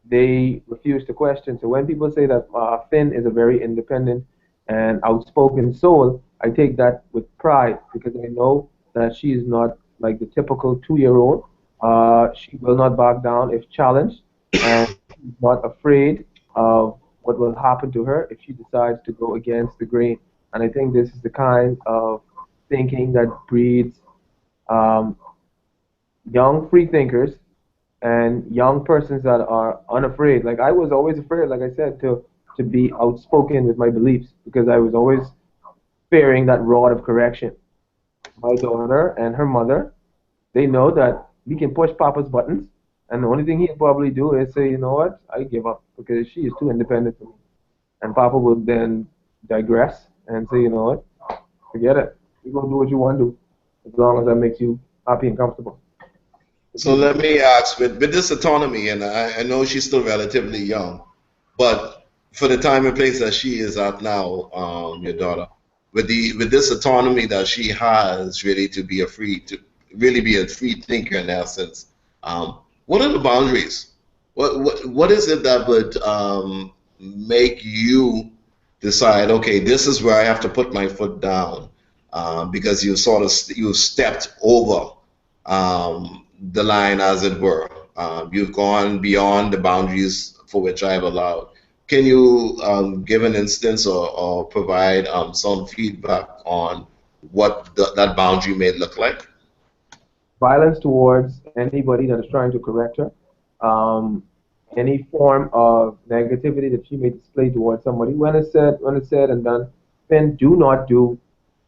they refuse to question. So when people say that Finn is a very independent and outspoken soul, I take that with pride because I know that she is not like the typical 2-year-old. She will not back down if challenged, and she's not afraid of what will happen to her if she decides to go against the grain. And I think this is the kind of thinking that breeds um, young free thinkers and young persons that are unafraid. Like I was always afraid, like I said, to be outspoken with my beliefs because I was always fearing that rod of correction. My daughter and her mother, they know that we can push Papa's buttons, and the only thing he'll probably do is say, you know what, I give up because she is too independent for me. And Papa will then digress and say, you know what, forget it. You're gonna do what you want to do, as long as that makes you happy and comfortable. So let me ask, with this autonomy, and I know she's still relatively young, but for the time and place that she is at now, your daughter, with this autonomy that she has, really to be a free thinker in essence, what are the boundaries? What is it that would make you decide, okay, this is where I have to put my foot down, because you stepped over the line, as it were. You've gone beyond the boundaries for which I've allowed. Can you give an instance or provide some feedback on what that boundary may look like? Violence towards anybody that is trying to correct her, um, any form of negativity that she may display towards somebody. When it's said and done, then do not do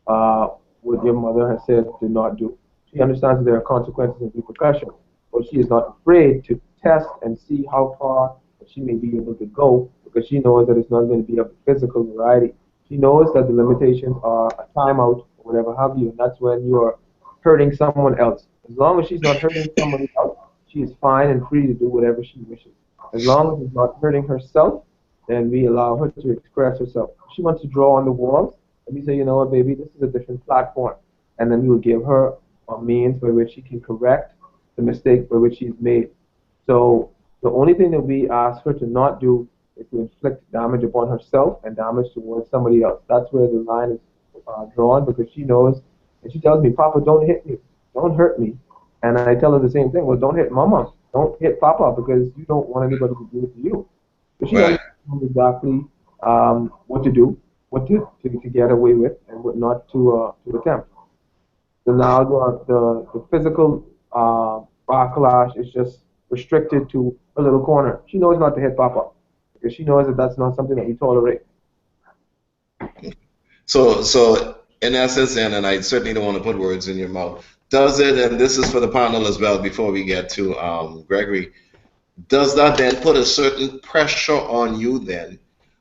uh, what your mother has said do not do. She understands that there are consequences and repercussions, but she is not afraid to test and see how far she may be able to go because she knows that it's not going to be of a physical variety. She knows that the limitations are a timeout or whatever have you, and that's when you are hurting someone else. As long as she's not hurting somebody else, she is fine and free to do whatever she wishes. As long as it's not hurting herself, then we allow her to express herself. If she wants to draw on the walls, and we say, you know what, baby, this is a different platform. And then we will give her a means by which she can correct the mistake by which she's made. So the only thing that we ask her to not do is to inflict damage upon herself and damage towards somebody else. That's where the line is drawn because she knows, and she tells me, Papa, don't hit me, don't hurt me. And I tell her the same thing. Well, don't hit Mama, don't hit Papa because you don't want anybody to do it to you. So she Right. understands exactly what to do, what to get away with, and what not to attempt. So now the physical backlash is just restricted to a little corner. She knows not to hit Papa because she knows that that's not something that we tolerate. So in essence, and I certainly don't want to put words in your mouth, does it, and this is for the panel as well before we get to Gregory, does that then put a certain pressure on you then,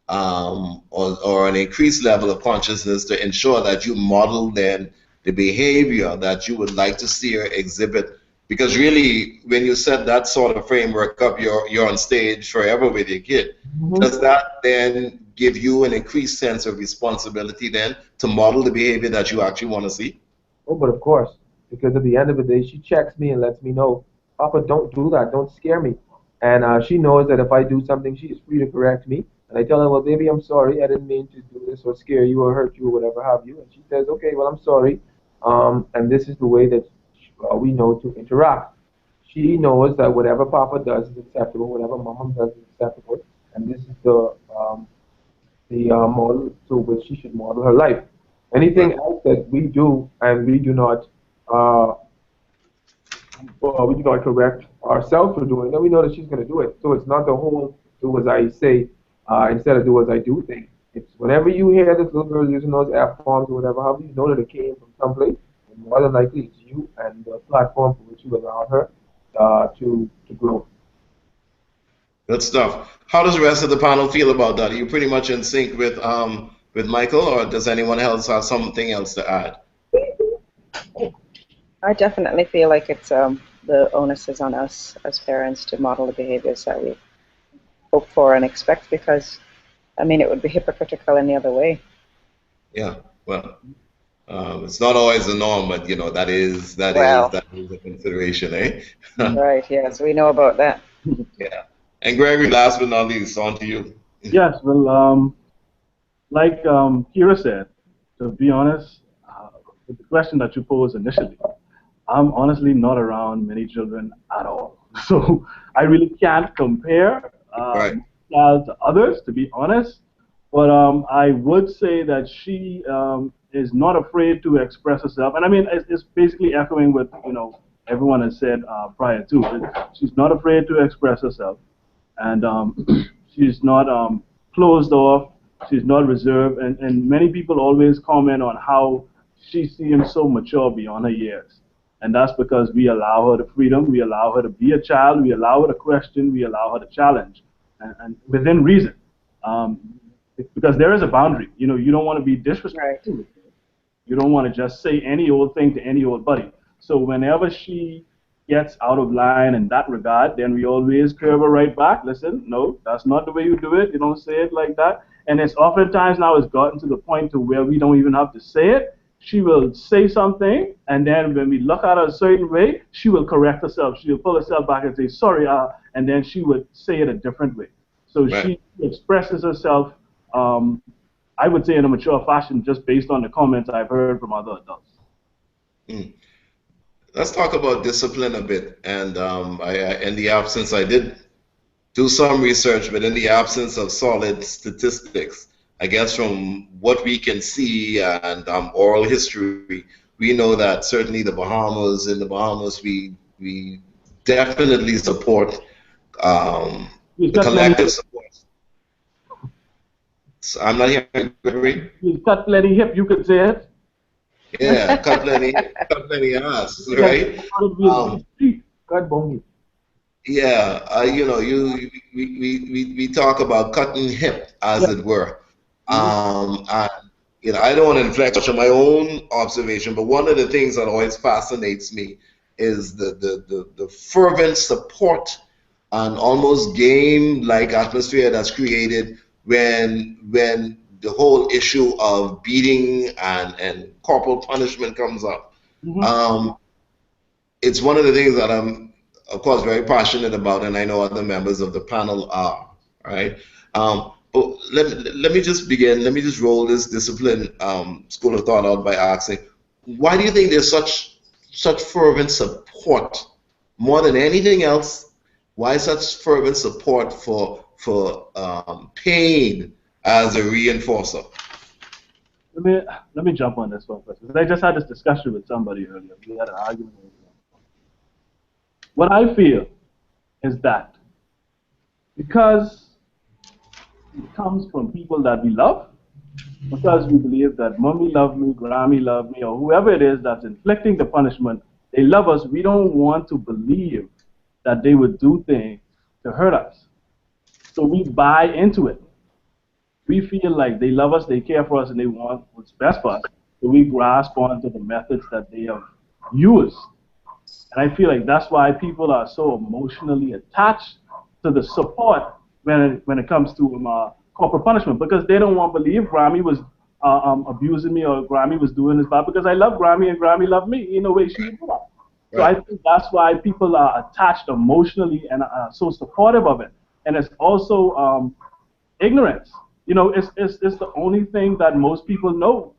or an increased level of consciousness to ensure that you model then the behavior that you would like to see her exhibit? Because really, when you set that sort of framework up, you're on stage forever with your kid. Mm-hmm. Does that then give you an increased sense of responsibility then to model the behavior that you actually want to see? Oh, but of course, because at the end of the day, she checks me and lets me know, Papa, don't do that, don't scare me. And she knows that if I do something, she is free to correct me. And I tell her, well, baby, I'm sorry, I didn't mean to do this or scare you or hurt you or whatever have you. And she says, okay, well, I'm sorry. And this is the way that we know to interact. She knows that whatever Papa does is acceptable, whatever Mama does is acceptable, and this is the model to which she should model her life. Right. Anything else that we do and uh, we do not correct ourselves for doing, then we know that she's going to do it. So it's not the whole do as I say instead of do as I do thing. It's whenever you hear this little girl using those F bombs or whatever, how do you know that it came from someplace? And more than likely, it's you and the platform for which you allowed her to grow. Good stuff. How does the rest of the panel feel about that? Are you pretty much in sync with Michael, or does anyone else have something else to add? I definitely feel like it's the onus is on us as parents to model the behaviors that we hope for and expect, because, I mean, it would be hypocritical any other way. Yeah, well, it's not always the norm, but you know that is a consideration, eh? Right. Yes, we know about that. Yeah. And Gregory, last but not least, on to you. Yes, well, like Kira said, to be honest, with the question that you posed initially, I'm honestly not around many children at all. So I really can't compare Right. myself to others, to be honest. But I would say that she is not afraid to express herself. And I mean, it's basically echoing what everyone has said prior to. She's not afraid to express herself. And she's not closed off, she's not reserved, and many people always comment on how she seems so mature beyond her years. And that's because we allow her the freedom, we allow her to be a child, we allow her to question, we allow her to challenge, and within reason. Because there is a boundary. You don't want to be disrespectful. Right. You don't want to just say any old thing to any old buddy. So whenever she gets out of line in that regard, then we always curve her right back. Listen, no, that's not the way you do it. You don't say it like that. And it's oftentimes now it's gotten to the point to where we don't even have to say it. She will say something, and then when we look at her a certain way, she will correct herself. She will pull herself back and say, sorry, and then she would say it a different way. So right. She expresses herself, I would say, in a mature fashion, just based on the comments I've heard from other adults. Mm. Let's talk about discipline a bit. And in the absence, I did do some research, but in the absence of solid statistics, I guess from what we can see and oral history, we know that certainly in the Bahamas, we definitely support the collective support. So I'm not hearing Gregory. You cut plenty hip, you could say it. Yeah, cut plenty ass, right? Yeah, we talk about cutting hip, as it were. And I don't want to inflect much on my own observation, but one of the things that always fascinates me is the fervent support and almost game-like atmosphere that's created when the whole issue of beating and corporal punishment comes up. Mm-hmm. It's one of the things that I'm, of course, very passionate about, and I know other members of the panel are, right? But let me just begin. Let me just roll this discipline school of thought out by asking, why do you think there's such fervent support, more than anything else? Why such fervent support for pain as a reinforcer? Let me jump on this one first, because I just had this discussion with somebody earlier. We had an argument. What I feel is that because it comes from people that we love, because we believe that mommy loved me, Grammy loved me, or whoever it is that's inflicting the punishment, they love us. We don't want to believe that they would do things to hurt us. So we buy into it. We feel like they love us, they care for us, and they want what's best for us. So we grasp onto the methods that they have used. And I feel like that's why people are so emotionally attached to the support when it comes to corporal punishment, because they don't want to believe Grammy was abusing me or Grammy was doing this bad, because I love Grammy and Grammy loved me in a way she would do that. Right. So I think that's why people are attached emotionally and are so supportive of it. And it's also ignorance. It's the only thing that most people know.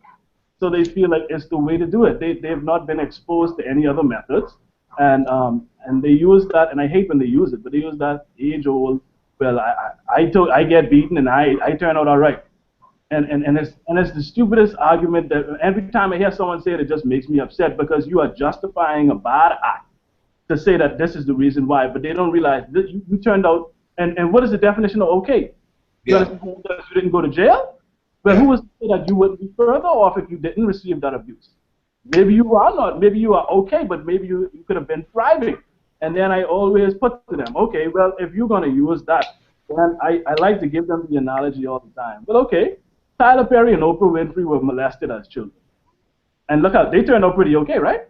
So they feel like it's the way to do it. They've not been exposed to any other methods. And they use that, and I hate when they use it, but they use that age-old, well, I get beaten and I turn out all right. And it's the stupidest argument that every time I hear someone say it, it just makes me upset, because you are justifying a bad act to say that this is the reason why, but they don't realize that you turned out, and what is the definition of okay? Yeah. You didn't go to jail? Well, who was to say that you wouldn't be further off if you didn't receive that abuse? Maybe you are not, maybe you are okay, but maybe you could have been thriving. And then I always put to them, okay, well, if you're going to use that And I like to give them the analogy all the time. But okay, Tyler Perry and Oprah Winfrey were molested as children. And look out, they turned out pretty okay, right?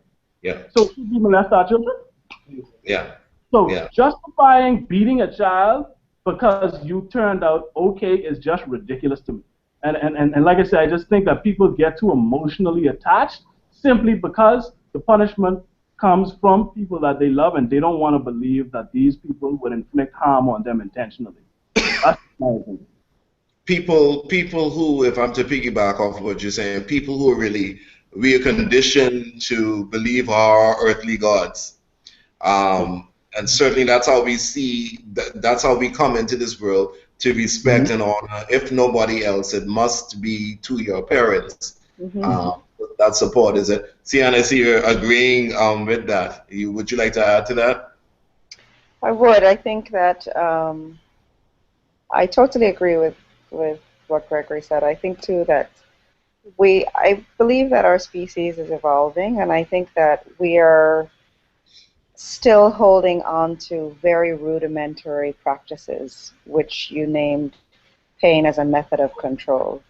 Yeah. So should we molest our children? Yeah. So Yeah. justifying beating a child because you turned out okay is just ridiculous to me. And like I said, I just think that people get too emotionally attached simply because the punishment comes from people that they love and they don't want to believe that these people would inflict harm on them intentionally. That's my opinion. People who, if I'm to piggyback off of what you're saying, people who are we are conditioned to believe our earthly gods. And certainly that's how we see, that's how we come into this world, to respect and honor. If nobody else, it must be to your parents. That support is it. Cian, I see you're agreeing with that. Would you like to add to that? I would. I think that I totally agree with what Gregory said. I think too that I believe that our species is evolving, and I think that we are still holding on to very rudimentary practices, which you named pain as a method of control.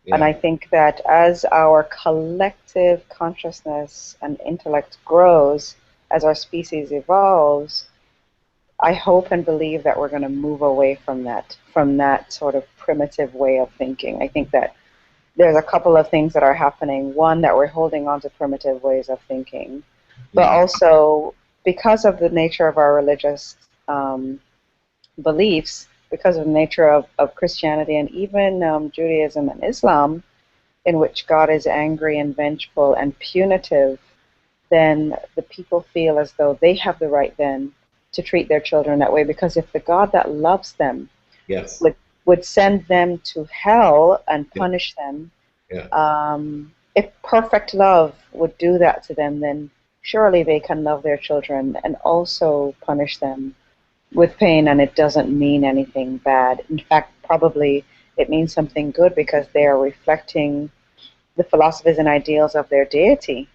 Yeah. And I think that as our collective consciousness and intellect grows, as our species evolves, I hope and believe that we're going to move away from that sort of primitive way of thinking. I think that there's a couple of things that are happening. One, that we're holding on to primitive ways of thinking, but also because of the nature of our religious beliefs, because of the nature of Christianity and even Judaism and Islam, in which God is angry and vengeful and punitive, then the people feel as though they have the right then to treat their children that way, because if the God that loves them would send them to hell and punish them, if perfect love would do that to them, then surely they can love their children and also punish them with pain, and it doesn't mean anything bad. In fact, probably it means something good because they are reflecting the philosophies and ideals of their deity.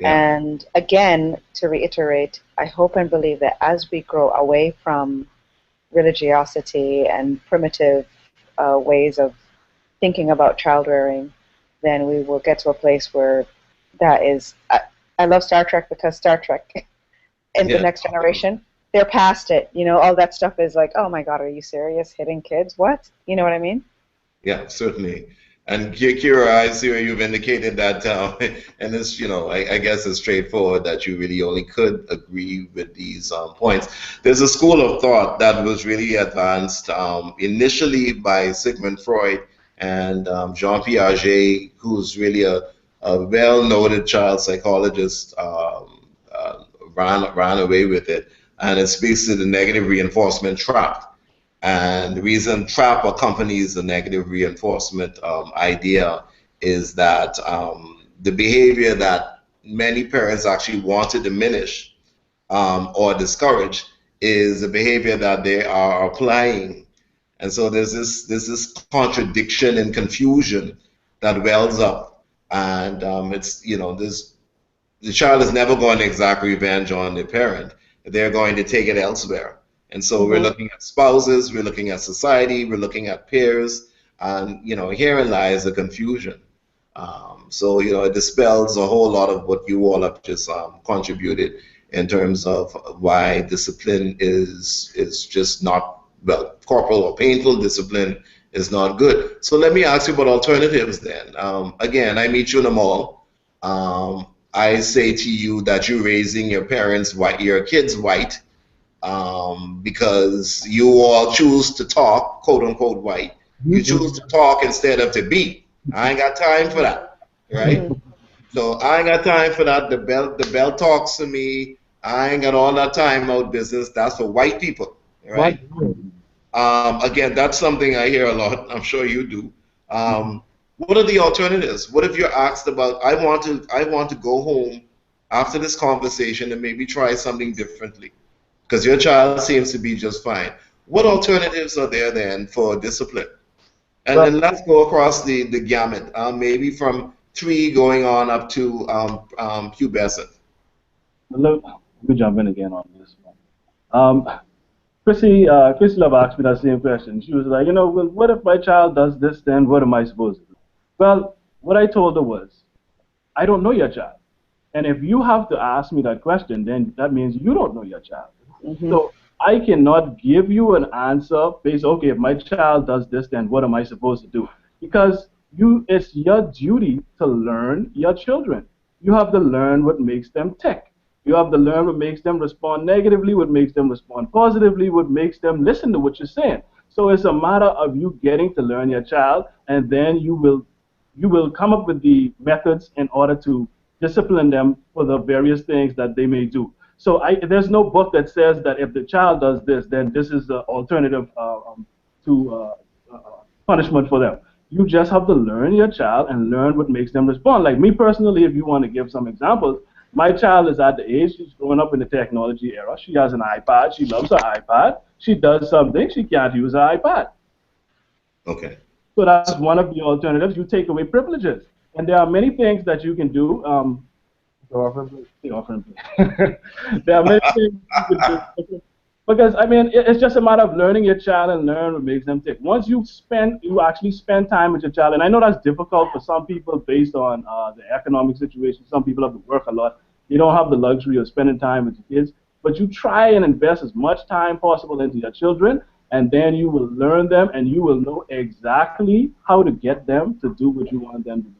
And again, to reiterate, I hope and believe that as we grow away from religiosity and primitive ways of thinking about child rearing, then we will get to a place where that is... I love Star Trek because Star Trek in the next generation, they're past it. You know, all that stuff is like, oh my God, are you serious? Hitting kids? What? You know what I mean? Yeah, certainly. And Kira, I see where you've indicated that, and it's, you know, I guess it's straightforward that you really only could agree with these points. There's a school of thought that was really advanced initially by Sigmund Freud and Jean Piaget, who's really a well-noted child psychologist, ran away with it, and it speaks to the negative reinforcement trap. And the reason trap accompanies the negative reinforcement idea is that the behavior that many parents actually want to diminish or discourage is the behavior that they are applying. And so there's this contradiction and confusion that wells up, and it's, you know, the child is never going to exact revenge on the parent. They're going to take it elsewhere. And so we're looking at spouses, we're looking at society, we're looking at peers, and, you know, herein lies the confusion. So, you know, it dispels a whole lot of what you all have just contributed in terms of why discipline is just not, well, corporal or painful discipline is not good. So let me ask you about alternatives then. Again, I meet you in the mall. I say to you that you're raising your kids white, because you all choose to talk, quote unquote, white. You choose to talk instead of to be. I ain't got time for that, right? So I ain't got time for that. The bell talks to me. I ain't got all that time out business. That's for white people, right? Again, that's something I hear a lot. I'm sure you do. What are the alternatives? What if you're asked about, I want to go home after this conversation and maybe try something differently, because your child seems to be just fine. What alternatives are there then for discipline? And then let's go across the gamut, maybe from 3 going on up to pubescent. Let me jump in again on this one. Chrissy Love asked me that same question. She was like, well, what if my child does this, then what am I supposed to do? Well, what I told her was, I don't know your child. And if you have to ask me that question, then that means you don't know your child. Mm-hmm. So I cannot give you an answer based, okay, if my child does this, then what am I supposed to do? Because it's your duty to learn your children. You have to learn what makes them tick. You have to learn what makes them respond negatively, what makes them respond positively, what makes them listen to what you're saying. So it's a matter of you getting to learn your child, and then you will come up with the methods in order to discipline them for the various things that they may do. So there's no book that says that if the child does this, then this is the alternative to punishment for them. You just have to learn your child and learn what makes them respond. Like me personally, if you want to give some examples, my child is at the age, she's growing up in the technology era. She has an iPad. She loves her iPad. She does something. She can't use her iPad. Okay. So that's one of the alternatives. You take away privileges. And there are many things that you can do. There are many things you can do. Because, I mean, it's just a matter of learning your child and learn what makes them tick. Once you actually spend time with your child, and I know that's difficult for some people based on the economic situation. Some people have to work a lot. You don't have the luxury of spending time with your kids. But you try and invest as much time possible into your children, and then you will learn them, and you will know exactly how to get them to do what you want them to do.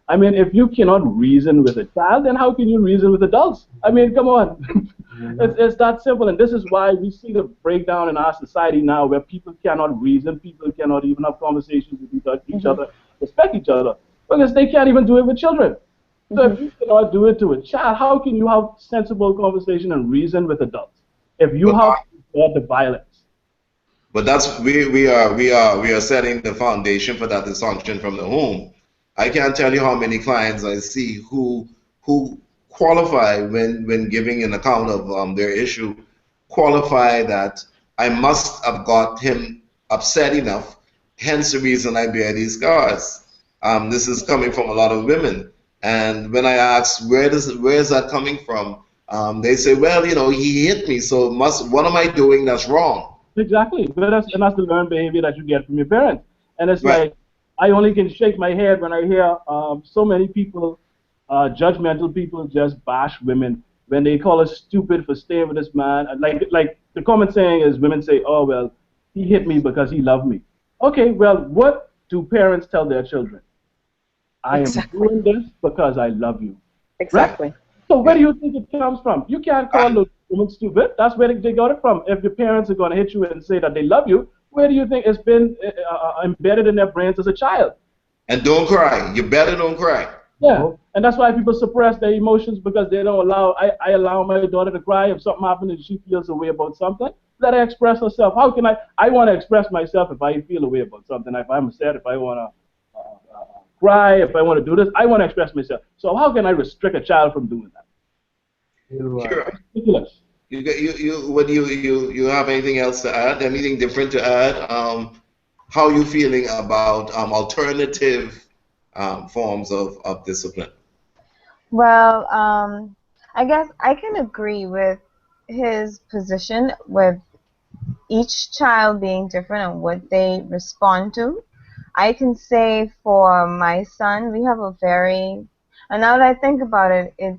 I mean, if you cannot reason with a child, then how can you reason with adults? I mean, come on. It's that simple, and this is why we see the breakdown in our society now where people cannot reason, people cannot even have conversations with each other, respect each other, because they can't even do it with children. So if you cannot do it to a child, how can you have sensible conversation and reason with adults? If you But have the violence. But that's we are setting the foundation for that dysfunction from the home. I can't tell you how many clients I see who qualify when giving an account of their issue, qualify that I must have got him upset enough, hence the reason I bear these scars. This is coming from a lot of women, and when I ask where is that coming from, they say, well, he hit me, so what am I doing that's wrong? Exactly, but that's the learned behavior that you get from your parents. And it's Right. like, I only can shake my head when I hear so many people, judgmental people, just bash women when they call us stupid for staying with this man. Like the common saying is, women say, "Oh well, he hit me because he loved me." Okay, well, what do parents tell their children? I am Exactly. doing this because I love you. Right? Exactly. So where do you think it comes from? You can't call the woman stupid. That's where they got it from. If your parents are going to hit you and say that they love you, where do you think it's been embedded in their brains as a child? And don't cry. You better don't cry. Yeah, and that's why people suppress their emotions because they don't allow. I allow my daughter to cry if something happens and she feels a way about something. Let her express herself. How can I? I want to express myself if I feel a way about something. If I'm sad, if I want to cry, if I want to do this, I want to express myself. So how can I restrict a child from doing that? Sure. It's ridiculous. You have anything else to add? Anything different to add? How are you feeling about alternative forms of discipline? Well, I guess I can agree with his position with each child being different and what they respond to. I can say for my son, we have a very, and now that I think about it, it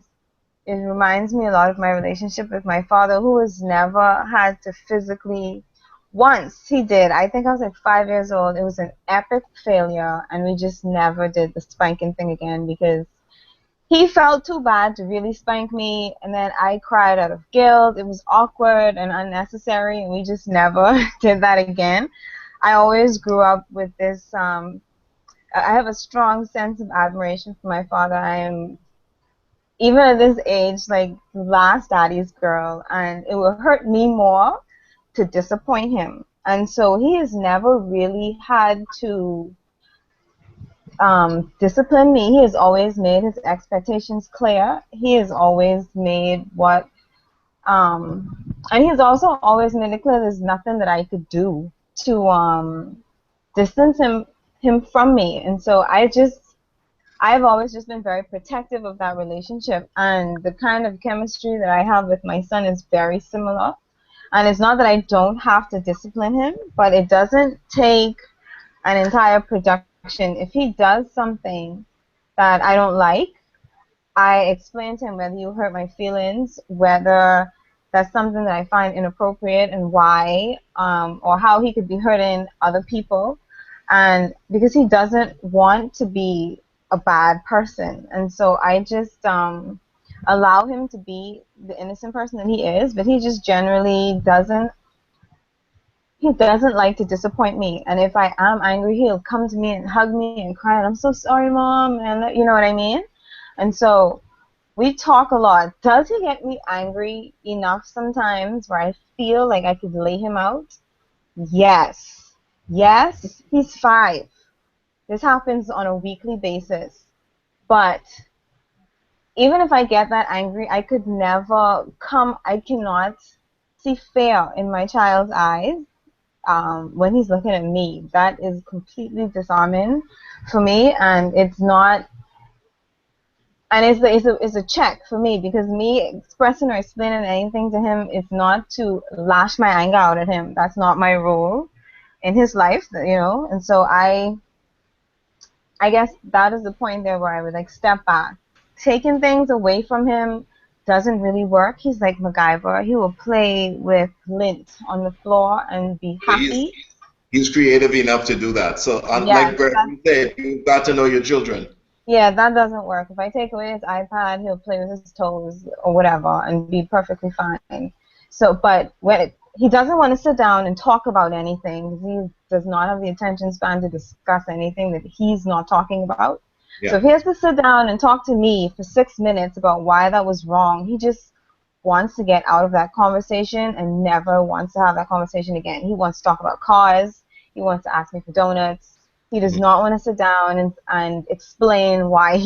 reminds me a lot of my relationship with my father, who has never had to physically. Once he did. I think I was like 5 years old. It was an epic failure, and we just never did the spanking thing again because he felt too bad to really spank me, and then I cried out of guilt. It was awkward and unnecessary, and we just never did that again. I always grew up with this. I have a strong sense of admiration for my father. I am, even at this age, like the last daddy's girl, and it will hurt me more to disappoint him. And so he has never really had to discipline me. He has always made his expectations clear. He has always made and he's also always made it clear there's nothing that I could do to distance him from me. And so I've always just been very protective of that relationship, and the kind of chemistry that I have with my son is very similar. And it's not that I don't have to discipline him, but it doesn't take an entire production. If he does something that I don't like, I explain to him whether you hurt my feelings, whether that's something that I find inappropriate and why, or how he could be hurting other people. And because he doesn't want to be a bad person. And so I just allow him to be the innocent person that he is, but he just generally doesn't like to disappoint me. And if I am angry, he'll come to me and hug me and cry, and I'm so sorry, Mom, and you know what I mean? And so we talk a lot. Does he get me angry enough sometimes where I feel like I could lay him out? Yes. Yes, he's 5. This happens on a weekly basis. But even if I get that angry, I cannot see fear in my child's eyes when he's looking at me. That is completely disarming for me, and it's not. And it's a check for me, because me expressing or explaining anything to him is not to lash my anger out at him. That's not my role in his life, you know. And so I guess that is the point there where I would like step back. Taking things away from him doesn't really work. He's like MacGyver. He will play with lint on the floor and be happy. He's creative enough to do that. So, Yes, like Gregory said, you've got to know your children. yeah, that doesn't work. If I take away his iPad, he'll play with his toes or whatever and be perfectly fine. So, but when he doesn't want to sit down and talk about anything, he does not have the attention span to discuss anything that he's not talking about. Yeah. So if he has to sit down and talk to me for 6 minutes about why that was wrong, he just wants to get out of that conversation and never wants to have that conversation again. He wants to talk about cars. He wants to ask me for donuts. He does not want to sit down and explain why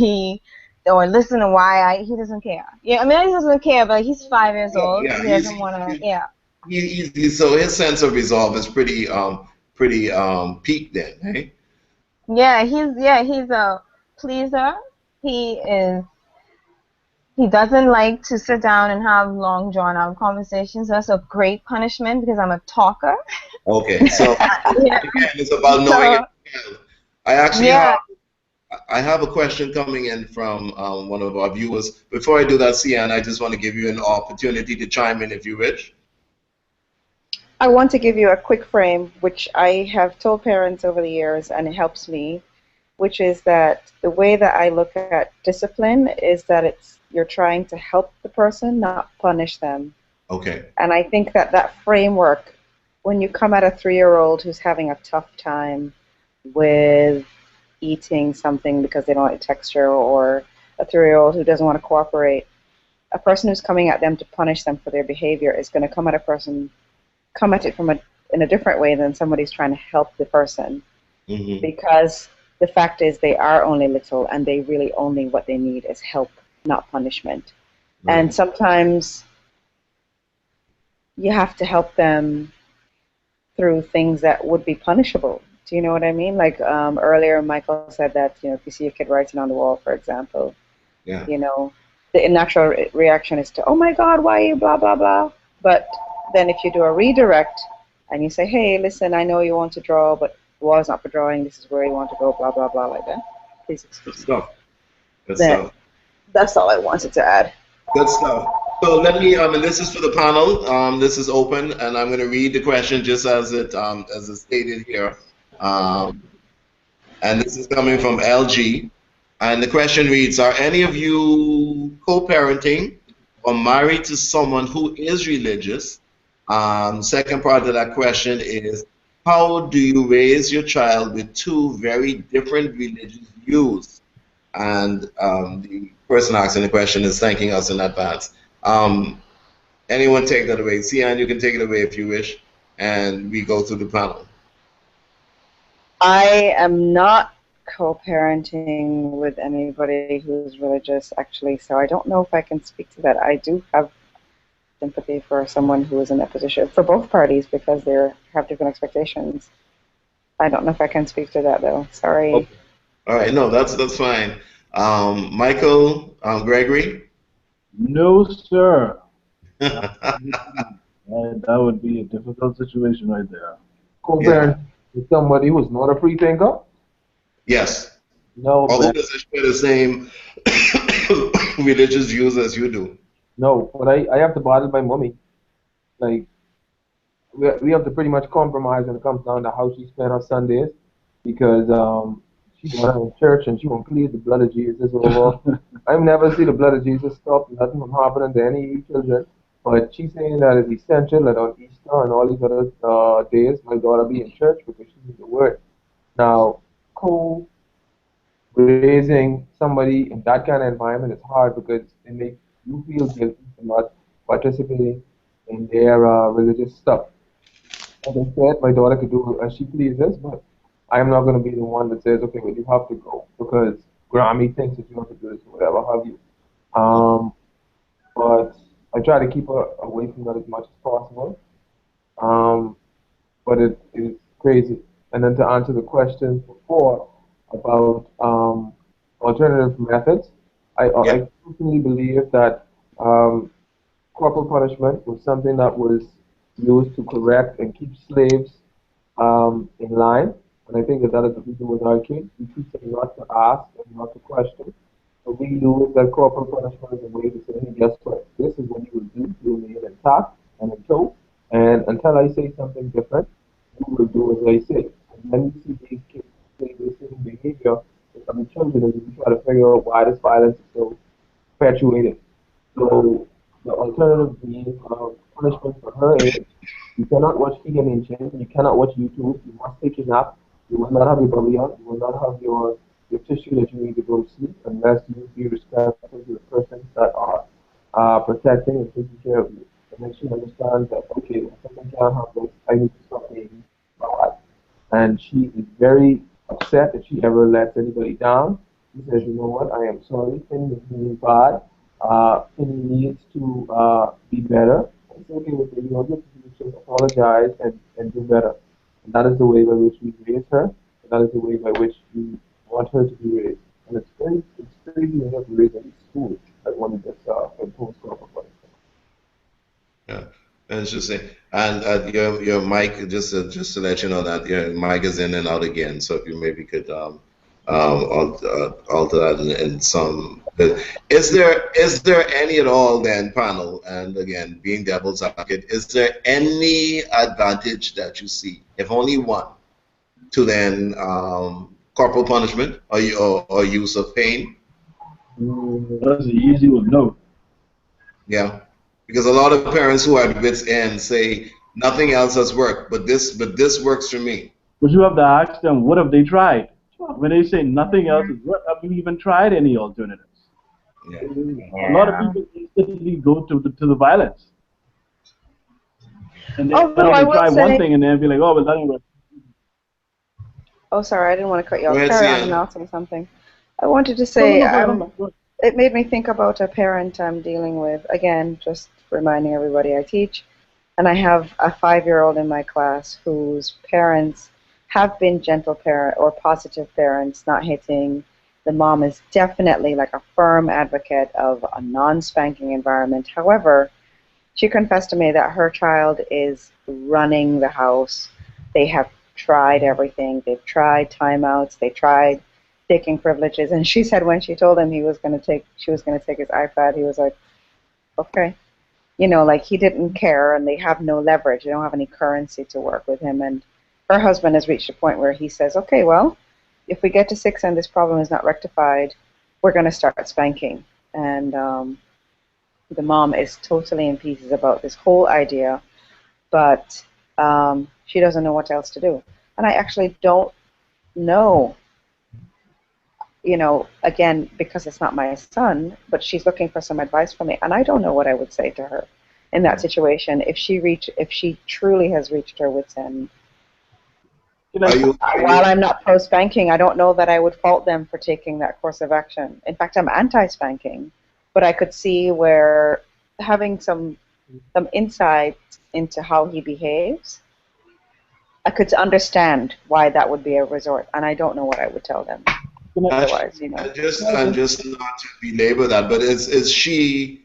or listen to why he doesn't care. Yeah, I mean, he doesn't care, but he's 5 years old. Yeah, He doesn't want to, yeah. So his sense of resolve is pretty peaked then, hey? Yeah, he's a pleaser. He doesn't like to sit down and have long, drawn-out conversations. That's a great punishment because I'm a talker. Okay, so Yeah. again, it's about knowing it. I actually I have a question coming in from one of our viewers. Before I do that, Cian, I just want to give you an opportunity to chime in if you wish. I want to give you a quick frame, which I have told parents over the years, and it helps me, which is that the way that I look at discipline is that you're trying to help the person, not punish them. Okay. And I think that framework, when you come at a 3-year-old who's having a tough time with eating something because they don't like the texture, or a 3-year-old who doesn't want to cooperate, a person who's coming at them to punish them for their behavior is going to come at it in a different way than somebody who's trying to help the person. Mm-hmm. Because the fact is they are only little, and they really only what they need is help, not punishment. Right. And sometimes you have to help them through things that would be punishable. Do you know what I mean? Like earlier, Michael said that, you know, if you see a kid writing on the wall, for example, yeah, you know, the natural reaction is to, oh my God, why are you blah, blah, blah. But then if you do a redirect and you say, hey, listen, I know you want to draw, but the wall is not for drawing, this is where you want to go, blah, blah, blah, like that. Please excuse me. Good stuff. That's all I wanted to add. Good stuff. So let me, and this is for the panel. This is open, and I'm going to read the question just as it's stated here. And this is coming from LG. And the question reads, are any of you co-parenting or married to someone who is religious? Second part of that question is, how do you raise your child with 2 very different religious views? And the person asking the question is thanking us in advance. Anyone take that away? Cian, you can take it away if you wish, and we go through the panel. I am not co-parenting with anybody who's religious, actually, so I don't know if I can speak to that. I do have sympathy for someone who is in that position, for both parties, because they have different expectations. I don't know if I can speak to that, though. Sorry. Okay. All right, no, that's fine. Michael, Gregory? No, sir. That would be a difficult situation right there. Co-parent Yeah. with somebody who's not a free thinker? Yes. No, Although man. doesn't share the same religious views as you do. No, but I have to bother my mommy. Like, we have to pretty much compromise when it comes down to how she spent her Sundays because she went in church and she won't plead the blood of Jesus over. I've never seen the blood of Jesus stop nothing from happening to any children. But she's saying that it's essential that on Easter and all these other days, my daughter be in church because she needs the word. Now, co raising somebody in that kind of environment is hard because it makes you feel guilty for not participating in their religious stuff. As I said, my daughter could do as she pleases, but I'm not going to be the one that says, okay, well, you have to go because Grammy thinks that you have to do this or whatever have you. But I try to keep her away from that as much as possible. Um, but it is crazy. And then to answer the question before about alternative methods, Yeah. I personally believe that um, corporal punishment was something that was used to correct and keep slaves in line. And I think that that is the reason with our kids. We teach them not to ask and not to question. So we use that corporal punishment as a way to say, hey, guess what? This is what you will do. You will remain intact and in tow. And until I say something different, you will do as I say. And then you see these kids say the same behavior with other children, and you try to figure out why this violence is so perpetuated. So the alternative means of punishment for her is you cannot watch TV and Ancient, you cannot watch YouTube, you must take your nap, you will not have your belly up, you will not have your tissue that you need to go to sleep unless you be respectful to the persons that are protecting and taking care of you. And then she understands that, okay, when something can't happen, I need to stop being my life. And she is very upset if she ever lets anybody down. She says, you know what, I am sorry, Penny is being bad. Penny needs to be better. It's okay with it, you know, just apologize and do better. And that is the way by which we raise her, and that is the way by which we want her to be raised. And it's crazy when you have to raise in school that one of this imposed corporate. Yeah, interesting. And your mic, just to let you know that your mic is in and out again. So if you maybe could alter that in some. But is there any at all then, panel? And again, being devil's advocate, is there any advantage that you see, if only one, to then corporal punishment or use of pain? That's an easy one. No. Yeah, because a lot of parents who are at wits end say nothing else has worked, but this works for me. But you have to ask them, what have they tried? When they say nothing else is what, have you even tried any alternatives? Yeah. A lot of Yeah. people instantly go to the violence. And then Although I they will try one say, thing and then be like, oh, well, that ain't work. oh, sorry, I didn't want to cut you Go off. ahead, Carry on, and Cian. I'll say something. I wanted to No, no, say, no, go ahead, man. Go ahead. it made me think about a parent I'm dealing with. Again, just reminding everybody I teach. And I have a 5-year-old in my class whose parents have been gentle parent or positive parents, not hitting. The mom is definitely like a firm advocate of a non-spanking environment. However, she confessed to me that her child is running the house. They have tried everything. They've tried timeouts. They tried taking privileges. And she said when she told him she was going to take his iPad, he was like, okay. You know, like he didn't care, and they have no leverage. They don't have any currency to work with him. And her husband has reached a point where he says, okay, well, if we get to 6 and this problem is not rectified, we're going to start spanking. And the mom is totally in pieces about this whole idea, but she doesn't know what else to do. And I actually don't know, you know, again, because it's not my son, but she's looking for some advice from me, and I don't know what I would say to her in that situation if she truly has reached her wit's end. Are you While I'm not pro spanking, I don't know that I would fault them for taking that course of action. In fact, I'm anti spanking, but I could see where having some insight into how he behaves, I could understand why that would be a resort, and I don't know what I would tell them. Otherwise, you know. and just not to belabor that, but is she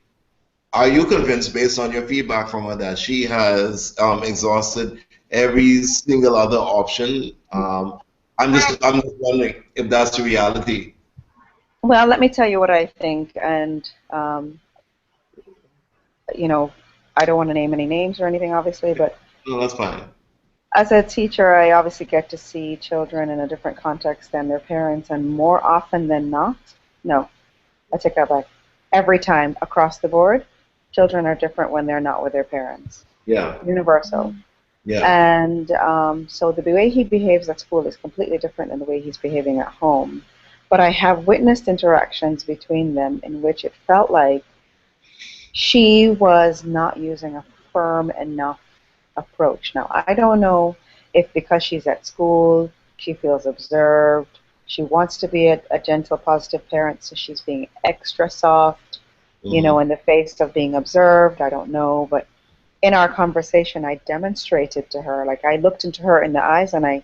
are you convinced, based on your feedback from her, that she has exhausted every single other option? I'm just wondering if that's the reality. Well, let me tell you what I think, and you know, I don't want to name any names or anything, obviously, but No, that's fine. as a teacher, I obviously get to see children in a different context than their parents, and more often than not, no, I take that back. Every time across the board, children are different when they're not with their parents. Yeah, Universal. yeah. And so the way he behaves at school is completely different than the way he's behaving at home. But I have witnessed interactions between them in which it felt like she was not using a firm enough approach. Now, I don't know if because she's at school, she feels observed, she wants to be a gentle, positive parent, so she's being extra soft, Hmm. in the face of being observed. I don't know, but in our conversation, I demonstrated to her, like I looked into her in the eyes and I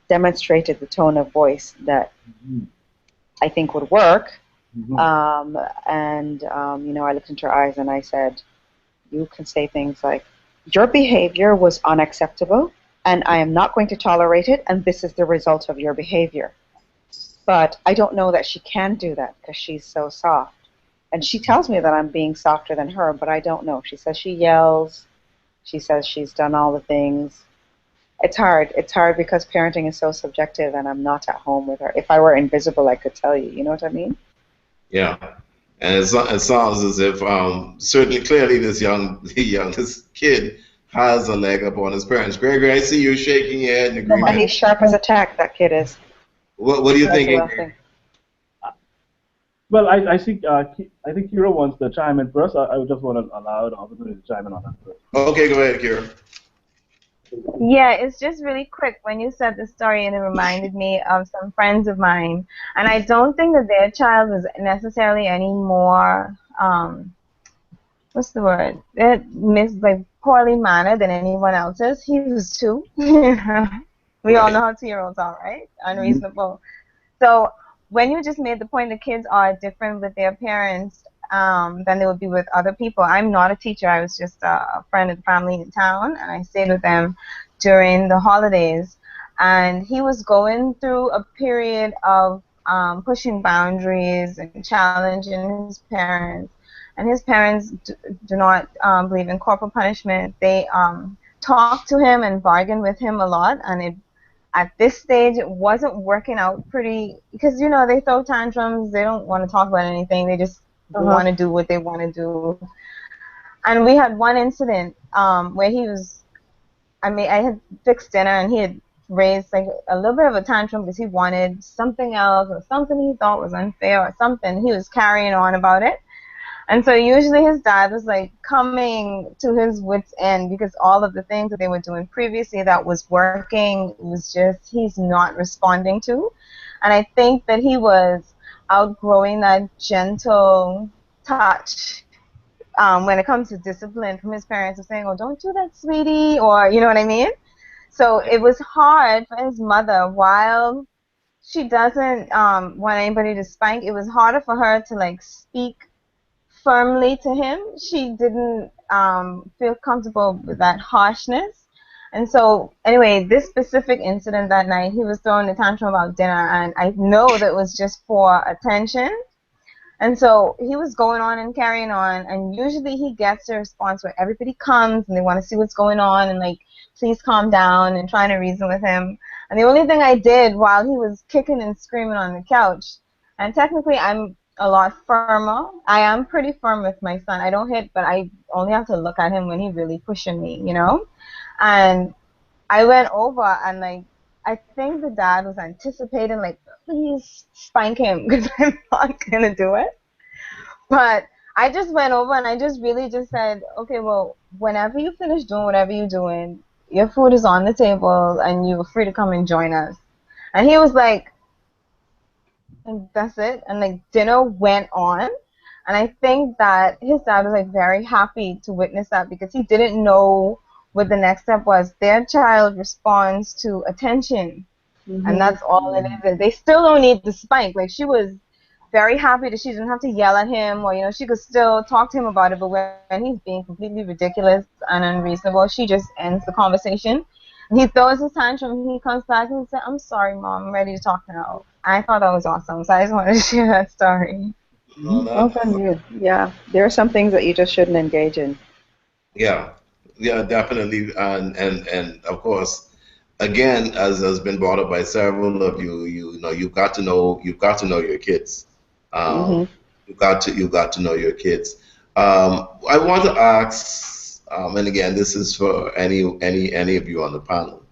demonstrated the tone of voice that Mhm. I think would work. Mhm. I looked into her eyes and I said, you can say things like, your behavior was unacceptable and I am not going to tolerate it, and this is the result of your behavior. But I don't know that she can do that because she's so soft. And she tells me that I'm being softer than her, but I don't know. She says she yells. She says she's done all the things. It's hard. It's hard because parenting is so subjective and I'm not at home with her. If I were invisible, I could tell you. You know what I mean? Yeah. And it sounds as if certainly clearly this kid has a leg up on his parents. Gregory, I see you shaking your head in And agreement. he's sharp as a tack, that kid is. What are you That's the thinking, last Gregory? thing. Well, I think Kira wants to chime in first. I would just want to allow the opportunity to chime in on that first. Okay, go ahead, Kira. Yeah, it's just really quick when you said the story, and it reminded me of some friends of mine. And I don't think that their child was necessarily any more, what's the word? Like poorly mannered than anyone else's. He was two. We all know Right. how 2-year-olds are, right? Unreasonable. So when you just made the point that kids are different with their parents than they would be with other people. I'm not a teacher. I was just a friend of the family in town, and I stayed with them during the holidays. And he was going through a period of pushing boundaries and challenging his parents. And his parents do not believe in corporal punishment. They talk to him and bargain with him a lot, and at this stage it wasn't working out pretty because they throw tantrums. They don't want to talk about anything. They just Uh-huh. want to do what they want to do. And we had one incident where I had fixed dinner and he had raised like a little bit of a tantrum because he wanted something else or something he thought was unfair or something. He was carrying on about it. And so usually his dad was like coming to his wits end because all of the things that they were doing previously that was working was just he's not responding to. And I think that he was outgrowing that gentle touch when it comes to discipline from his parents of saying, oh, don't do that, sweetie, or you know what I mean? So it was hard for his mother while she doesn't want anybody to spank. It was harder for her to like speak firmly to him. She didn't feel comfortable with that harshness. And so, anyway, this specific incident that night, he was throwing a tantrum about dinner, and I know that it was just for attention. And so he was going on and carrying on, and usually he gets a response where everybody comes and they want to see what's going on and like, please calm down and trying to reason with him. And the only thing I did while he was kicking and screaming on the couch, and technically I'm a lot firmer. I am pretty firm with my son. I don't hit, but I only have to look at him when he's really pushing me. And I went over and like, I think the dad was anticipating like, please spank him because I'm not gonna do it. But I just went over and I just really just said, okay, well, whenever you finish doing whatever you're doing, your food is on the table and you're free to come and join us. And he was like, and that's it. And like dinner went on. And I think that his dad was like very happy to witness that because he didn't know what the next step was. Their child responds to attention, and Mm-hmm. that's all it is. They still don't need the spank. Like she was very happy that she didn't have to yell at him, or she could still talk to him about it. But when he's being completely ridiculous and unreasonable, she just ends the conversation. And he throws his tantrum. He comes back and says, "I'm sorry, Mom. I'm ready to talk now." I thought that was awesome, so I just wanted to share that story. No, Well done, you. Yeah, there are some things that you just shouldn't engage in. yeah, yeah, definitely, and of course, again, as has been brought up by several of you, you know, you've got to know your kids. Um, Hmm. you got to know your kids. I want to ask, and again, this is for any of you on the panel,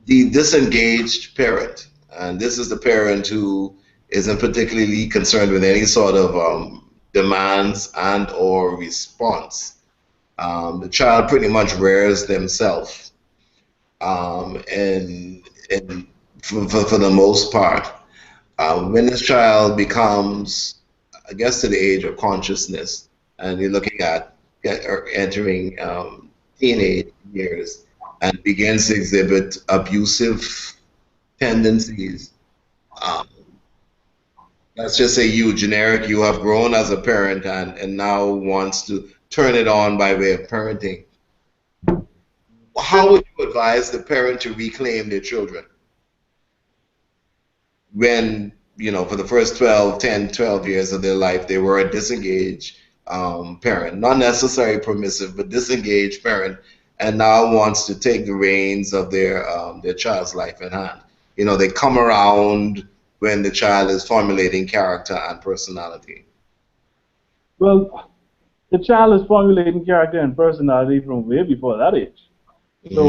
the disengaged parent, and this is the parent who isn't particularly concerned with any sort of demands and or response. The child pretty much rears themselves, and for the most part, when this child becomes, I guess, to the age of consciousness, and you're looking at or entering teenage years, and begins to exhibit abusive tendencies. Um, let's just say you, generic, you have grown as a parent and now wants to turn it on by way of parenting. How would you advise the parent to reclaim their children when, for the first 12, 10, 12 years of their life, they were a disengaged parent, not necessarily permissive, but disengaged parent, and now wants to take the reins of their child's life in hand. They come around when the child is formulating character and personality. Well, the child is formulating character and personality from way before that age. So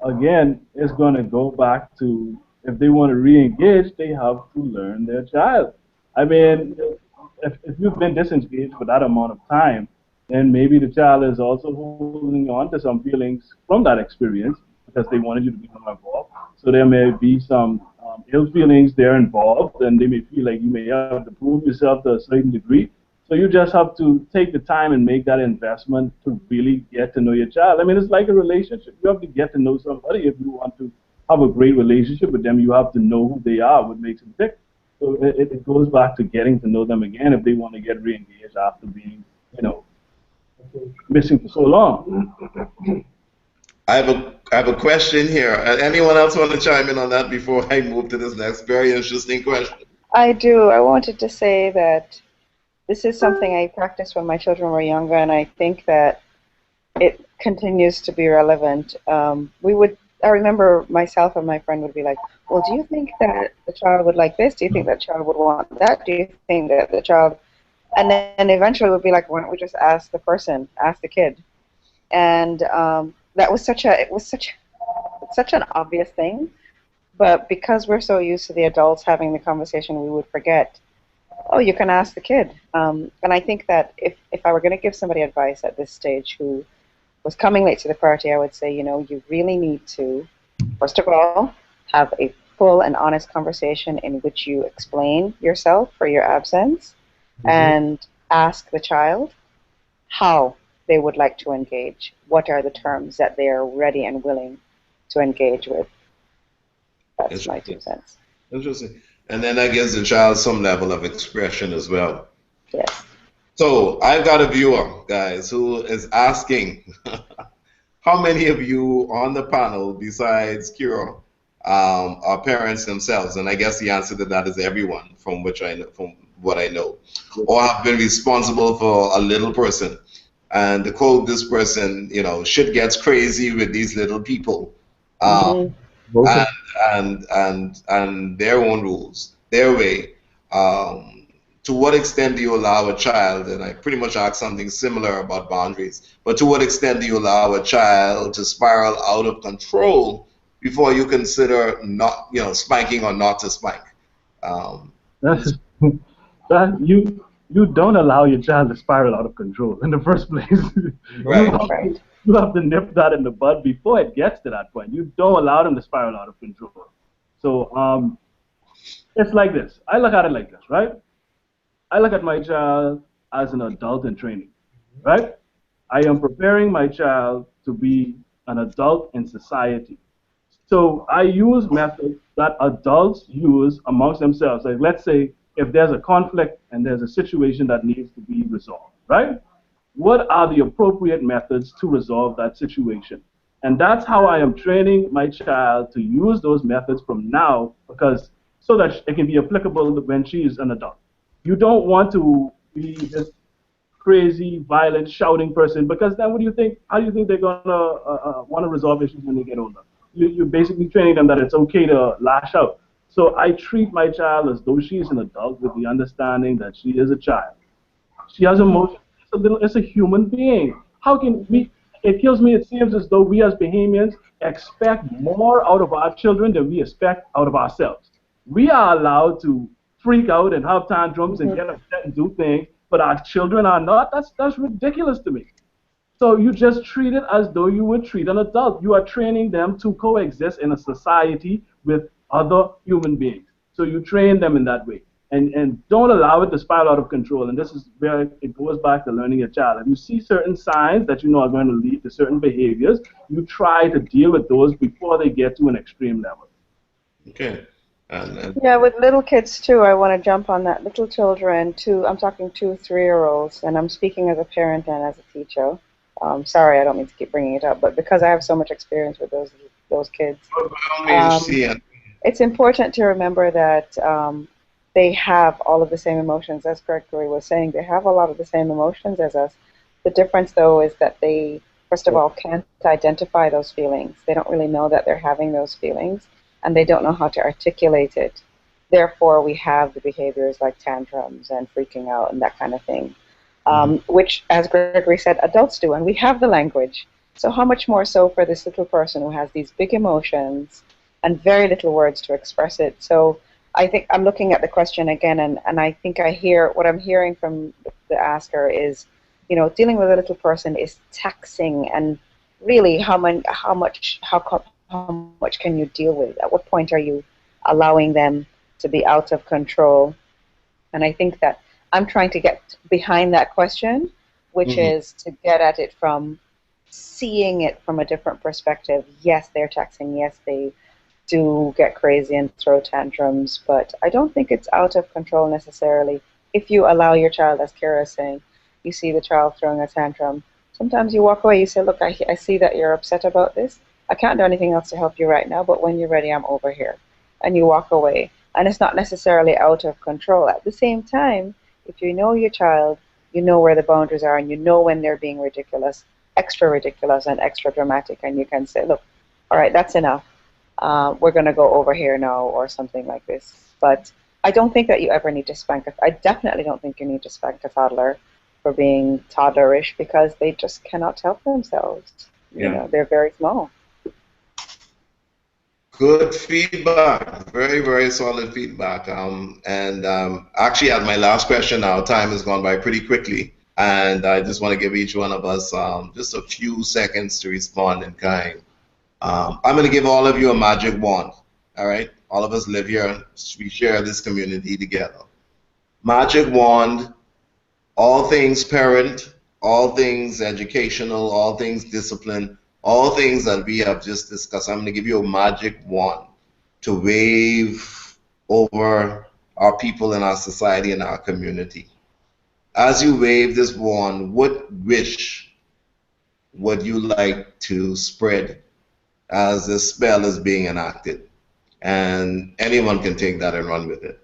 Hmm. again, it's going to go back to if they want to re-engage, they have to learn their child. I mean, if you've been disengaged for that amount of time, then maybe the child is also holding on to some feelings from that experience because they wanted you to become involved. So there may be some ill feelings there involved, and they may feel like you may have to prove yourself to a certain degree. So you just have to take the time and make that investment to really get to know your child. I mean, it's like a relationship. You have to get to know somebody if you want to have a great relationship with them. You have to know who they are, what makes them tick. So it goes back to getting to know them again if they want to get re-engaged after being, you know, missing for so long. I have a question here. Anyone else want to chime in on that before I move to this next very interesting question? I do. I wanted to say that this is something I practiced when my children were younger, and I think that it continues to be relevant. I remember myself and my friend would be like, well, do you think that the child would like this? Do you think that child would want that? Do you think that the child, and then eventually we'd be like, why don't we just ask the person, ask the kid? And that was such an obvious thing, but because we're so used to the adults having the conversation, we would forget, oh, you can ask the kid. And I think that if I were going to give somebody advice at this stage who was coming late to the party, I would say, you really need to, first of all, have a full and honest conversation in which you explain yourself for your absence and ask the child how they would like to engage. What are the terms that they are ready and willing to engage with? That's my Interesting. 2 cents. Interesting. And then that gives the child some level of expression as well. Yes. So I've got a viewer, guys, who is asking, how many of you on the panel, besides Kira, are parents themselves? And I guess the answer to that is everyone, from what I know, or have been responsible for a little person. And to quote this person, shit gets crazy with these little people. Um, Hmm. Both and of and their own rules, their way. Um, to what extent do you allow a child, and I pretty much asked something similar about boundaries, but to what extent do you allow a child to spiral out of control before you consider not, spanking or not to spank? Um, that's that you don't allow your child to spiral out of control in the first place. you right. have to Right. you have to nip that in the bud before it gets to that point. You don't allow them to spiral out of control. So it's like this. I look at it like this, right? I look at my child as an adult in training, right? I am preparing my child to be an adult in society. So I use methods that adults use amongst themselves. Like let's say if there's a conflict and there's a situation that needs to be resolved, right? What are the appropriate methods to resolve that situation? And that's how I am training my child to use those methods from now, because so that it can be applicable when she is an adult. You don't want to be this crazy, violent, shouting person, because then what do you think? How do you think they're gonna want to resolve issues when they get older? You're basically training them that it's okay to lash out. So I treat my child as though she is an adult with the understanding that she is a child. She has emotions. It's a human being. How can we? It kills me. It seems as though we as Bahamians expect more out of our children than we expect out of ourselves. We are allowed to freak out and have tantrums and get upset and do things, but our children are not. That's ridiculous to me. So you just treat it as though you would treat an adult. You are training them to coexist in a society with other human beings. So you train them in that way. And don't allow it to spiral out of control. And this is where it goes back to learning your child. If you see certain signs that you know are going to lead to certain behaviors, you try to deal with those before they get to an extreme level. Okay. Yeah, with little kids too, I want to jump on that. Little children, too. I'm talking 2, 3-year-olds, and I'm speaking as a parent and as a teacher. Sorry, I don't mean to keep bringing it up, but because I have so much experience with those kids, it's important to remember that they have all of the same emotions, as Gregory was saying. They have a lot of the same emotions as us. The difference, though, is that they, first of all, can't identify those feelings. They don't really know that they're having those feelings, and they don't know how to articulate it. Therefore, we have the behaviors like tantrums and freaking out and that kind of thing, which, as Gregory said, adults do, and we have the language. So how much more so for this little person who has these big emotions and very little words to express it? So I think I'm looking at the question again, and I think I hear what I'm hearing from the asker is, you know, dealing with a little person is taxing, and really, how much can you deal with? At what point are you allowing them to be out of control? And I think that I'm trying to get behind that question, which is to get at it from seeing it from a different perspective. Yes, they're taxing. Yes, they do get crazy and throw tantrums, but I don't think it's out of control necessarily. If you allow your child, as Quera is saying, you see the child throwing a tantrum, sometimes you walk away, you say, look, I see that you're upset about this. I can't do anything else to help you right now, but when you're ready, I'm over here. And you walk away. And it's not necessarily out of control. At the same time, if you know your child, you know where the boundaries are, and you know when they're being ridiculous, and extra dramatic, and you can say, look, all right, that's enough. We're going to go over here now, or something like this. But I don't think that you ever need to spank I definitely don't think you need to spank a toddler for being toddlerish, because they just cannot help themselves. Yeah. You know, they're very small. Good feedback. Very, very solid feedback. Actually, at my last question now, time has gone by pretty quickly. And I just want to give each one of us just a few seconds to respond in kind. I'm going to give all of you a magic wand. All right? All of us live here. We share this community together. Magic wand, all things parent, all things educational, all things discipline, all things that we have just discussed. I'm going to give you a magic wand to wave over our people in our society and our community. As you wave this wand, what wish would you like to spread as this spell is being enacted? And anyone can take that and run with it.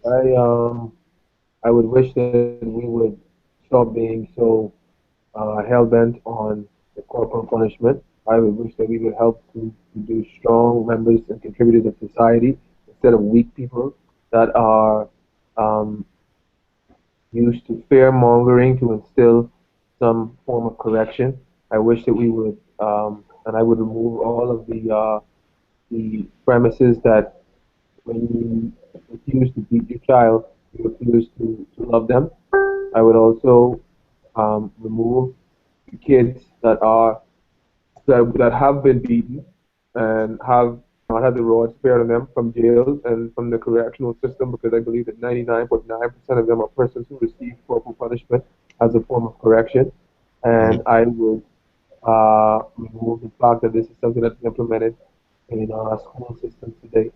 I would wish that we would stop being so hell-bent on the corporal punishment. I would wish that we would help to produce strong members and contributors of society instead of weak people that are used to fear-mongering to instill some form of correction. I wish that we would, and I would remove all of the premises that when you refuse to beat your child, you refuse to love them. I would also remove the kids that have been beaten and have not had the rod spared on them from jails and from the correctional system, because I believe that 99.9% of them are persons who receive corporal punishment as a form of correction. And I would remove the fact that this is something that's implemented in our school system today.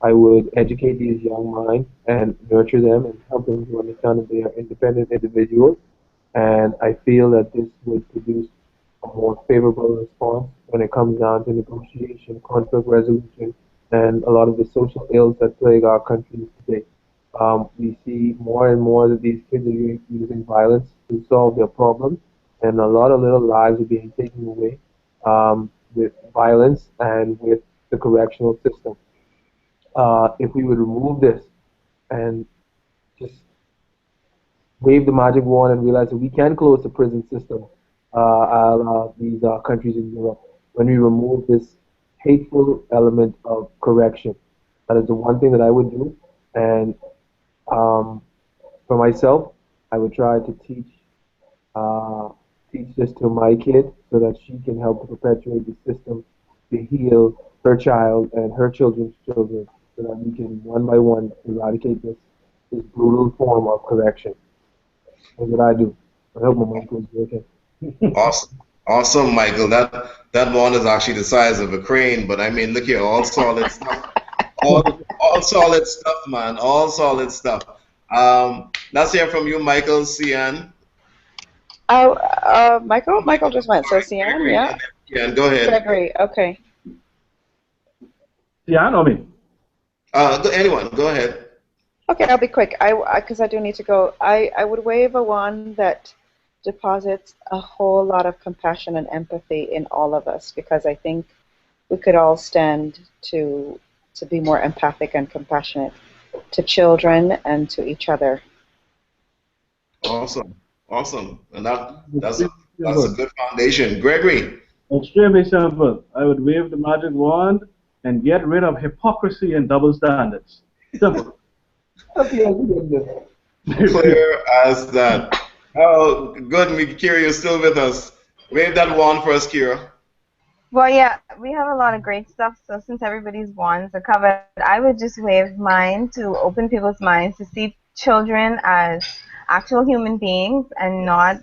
I would educate these young minds and nurture them and help them to understand that they are independent individuals. And I feel that this would produce a more favorable response when it comes down to negotiation, conflict resolution, and a lot of the social ills that plague our countries today. We see more and more that these kids are using violence to solve their problems, and a lot of little lives are being taken away with violence and with the correctional system. If we would remove this and just wave the magic wand and realize that we can close the prison system, a la these countries in Europe, when we remove this hateful element of correction. That is the one thing that I would do. And um, for myself, I would try to uh, teach this to my kid so that she can help to perpetuate the system to heal her child and her children's children so that we can one by one eradicate this brutal form of correction. That's what I do. I hope my mic was working. Awesome, awesome, Michael. That one is actually the size of a crane, but I mean, look here, all solid stuff, all solid stuff, man, all solid stuff. Let's hear from you, Michael, Cian. Oh, Michael just went. So Cian, yeah. Yeah, go ahead. Gregory, okay. Cian or me? Anyone, go ahead. Okay, I'll be quick. Because I do need to go. I would wave a wand that deposits a whole lot of compassion and empathy in all of us, because I think we could all stand to be more empathic and compassionate to children and to each other. Awesome, awesome, and that's a good foundation. Gregory. Extremely simple. I would wave the magic wand and get rid of hypocrisy and double standards. Simple. Clear as that. Oh, good, Kira, you're still with us. Wave that wand for us, Kira. Well, yeah, we have a lot of great stuff. So since everybody's wands are covered, I would just wave mine to open people's minds to see children as actual human beings and not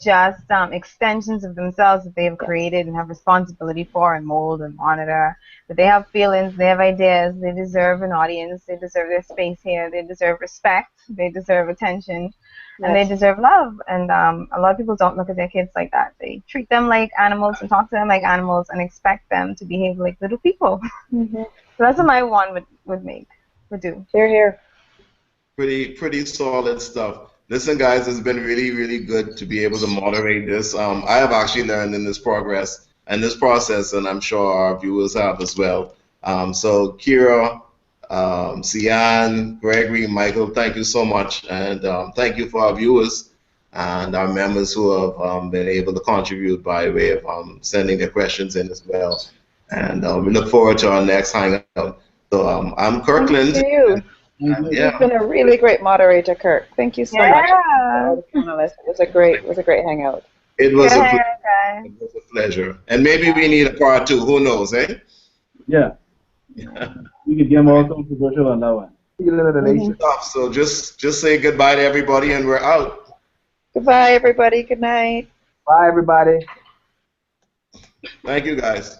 just extensions of themselves that they have created and have responsibility for and mold and monitor. That they have feelings, they have ideas, they deserve an audience, they deserve their space here, they deserve respect, they deserve attention, and they deserve love. And a lot of people don't look at their kids like that. They treat them like animals and talk to them like animals and expect them to behave like little people. So that's what my one would do. Hear, hear. Pretty solid stuff. Listen, guys, it's been really, really good to be able to moderate this. I have actually learned in this process, and I'm sure our viewers have as well. So, Kira, Cian, Gregory, Michael, thank you so much, and thank you for our viewers and our members who have been able to contribute by way of sending their questions in as well. And we look forward to our next Hangout. So, I'm Kirkland. Thank you. You've been a really great moderator, Kirk. Thank you so much. All the panelists. It was a great hangout. It was a pleasure. And maybe we need a part two. Who knows, eh? Yeah. We could get more controversial on that one. So just say goodbye to everybody, and we're out. Goodbye, everybody. Good night. Bye, everybody. Thank you, guys.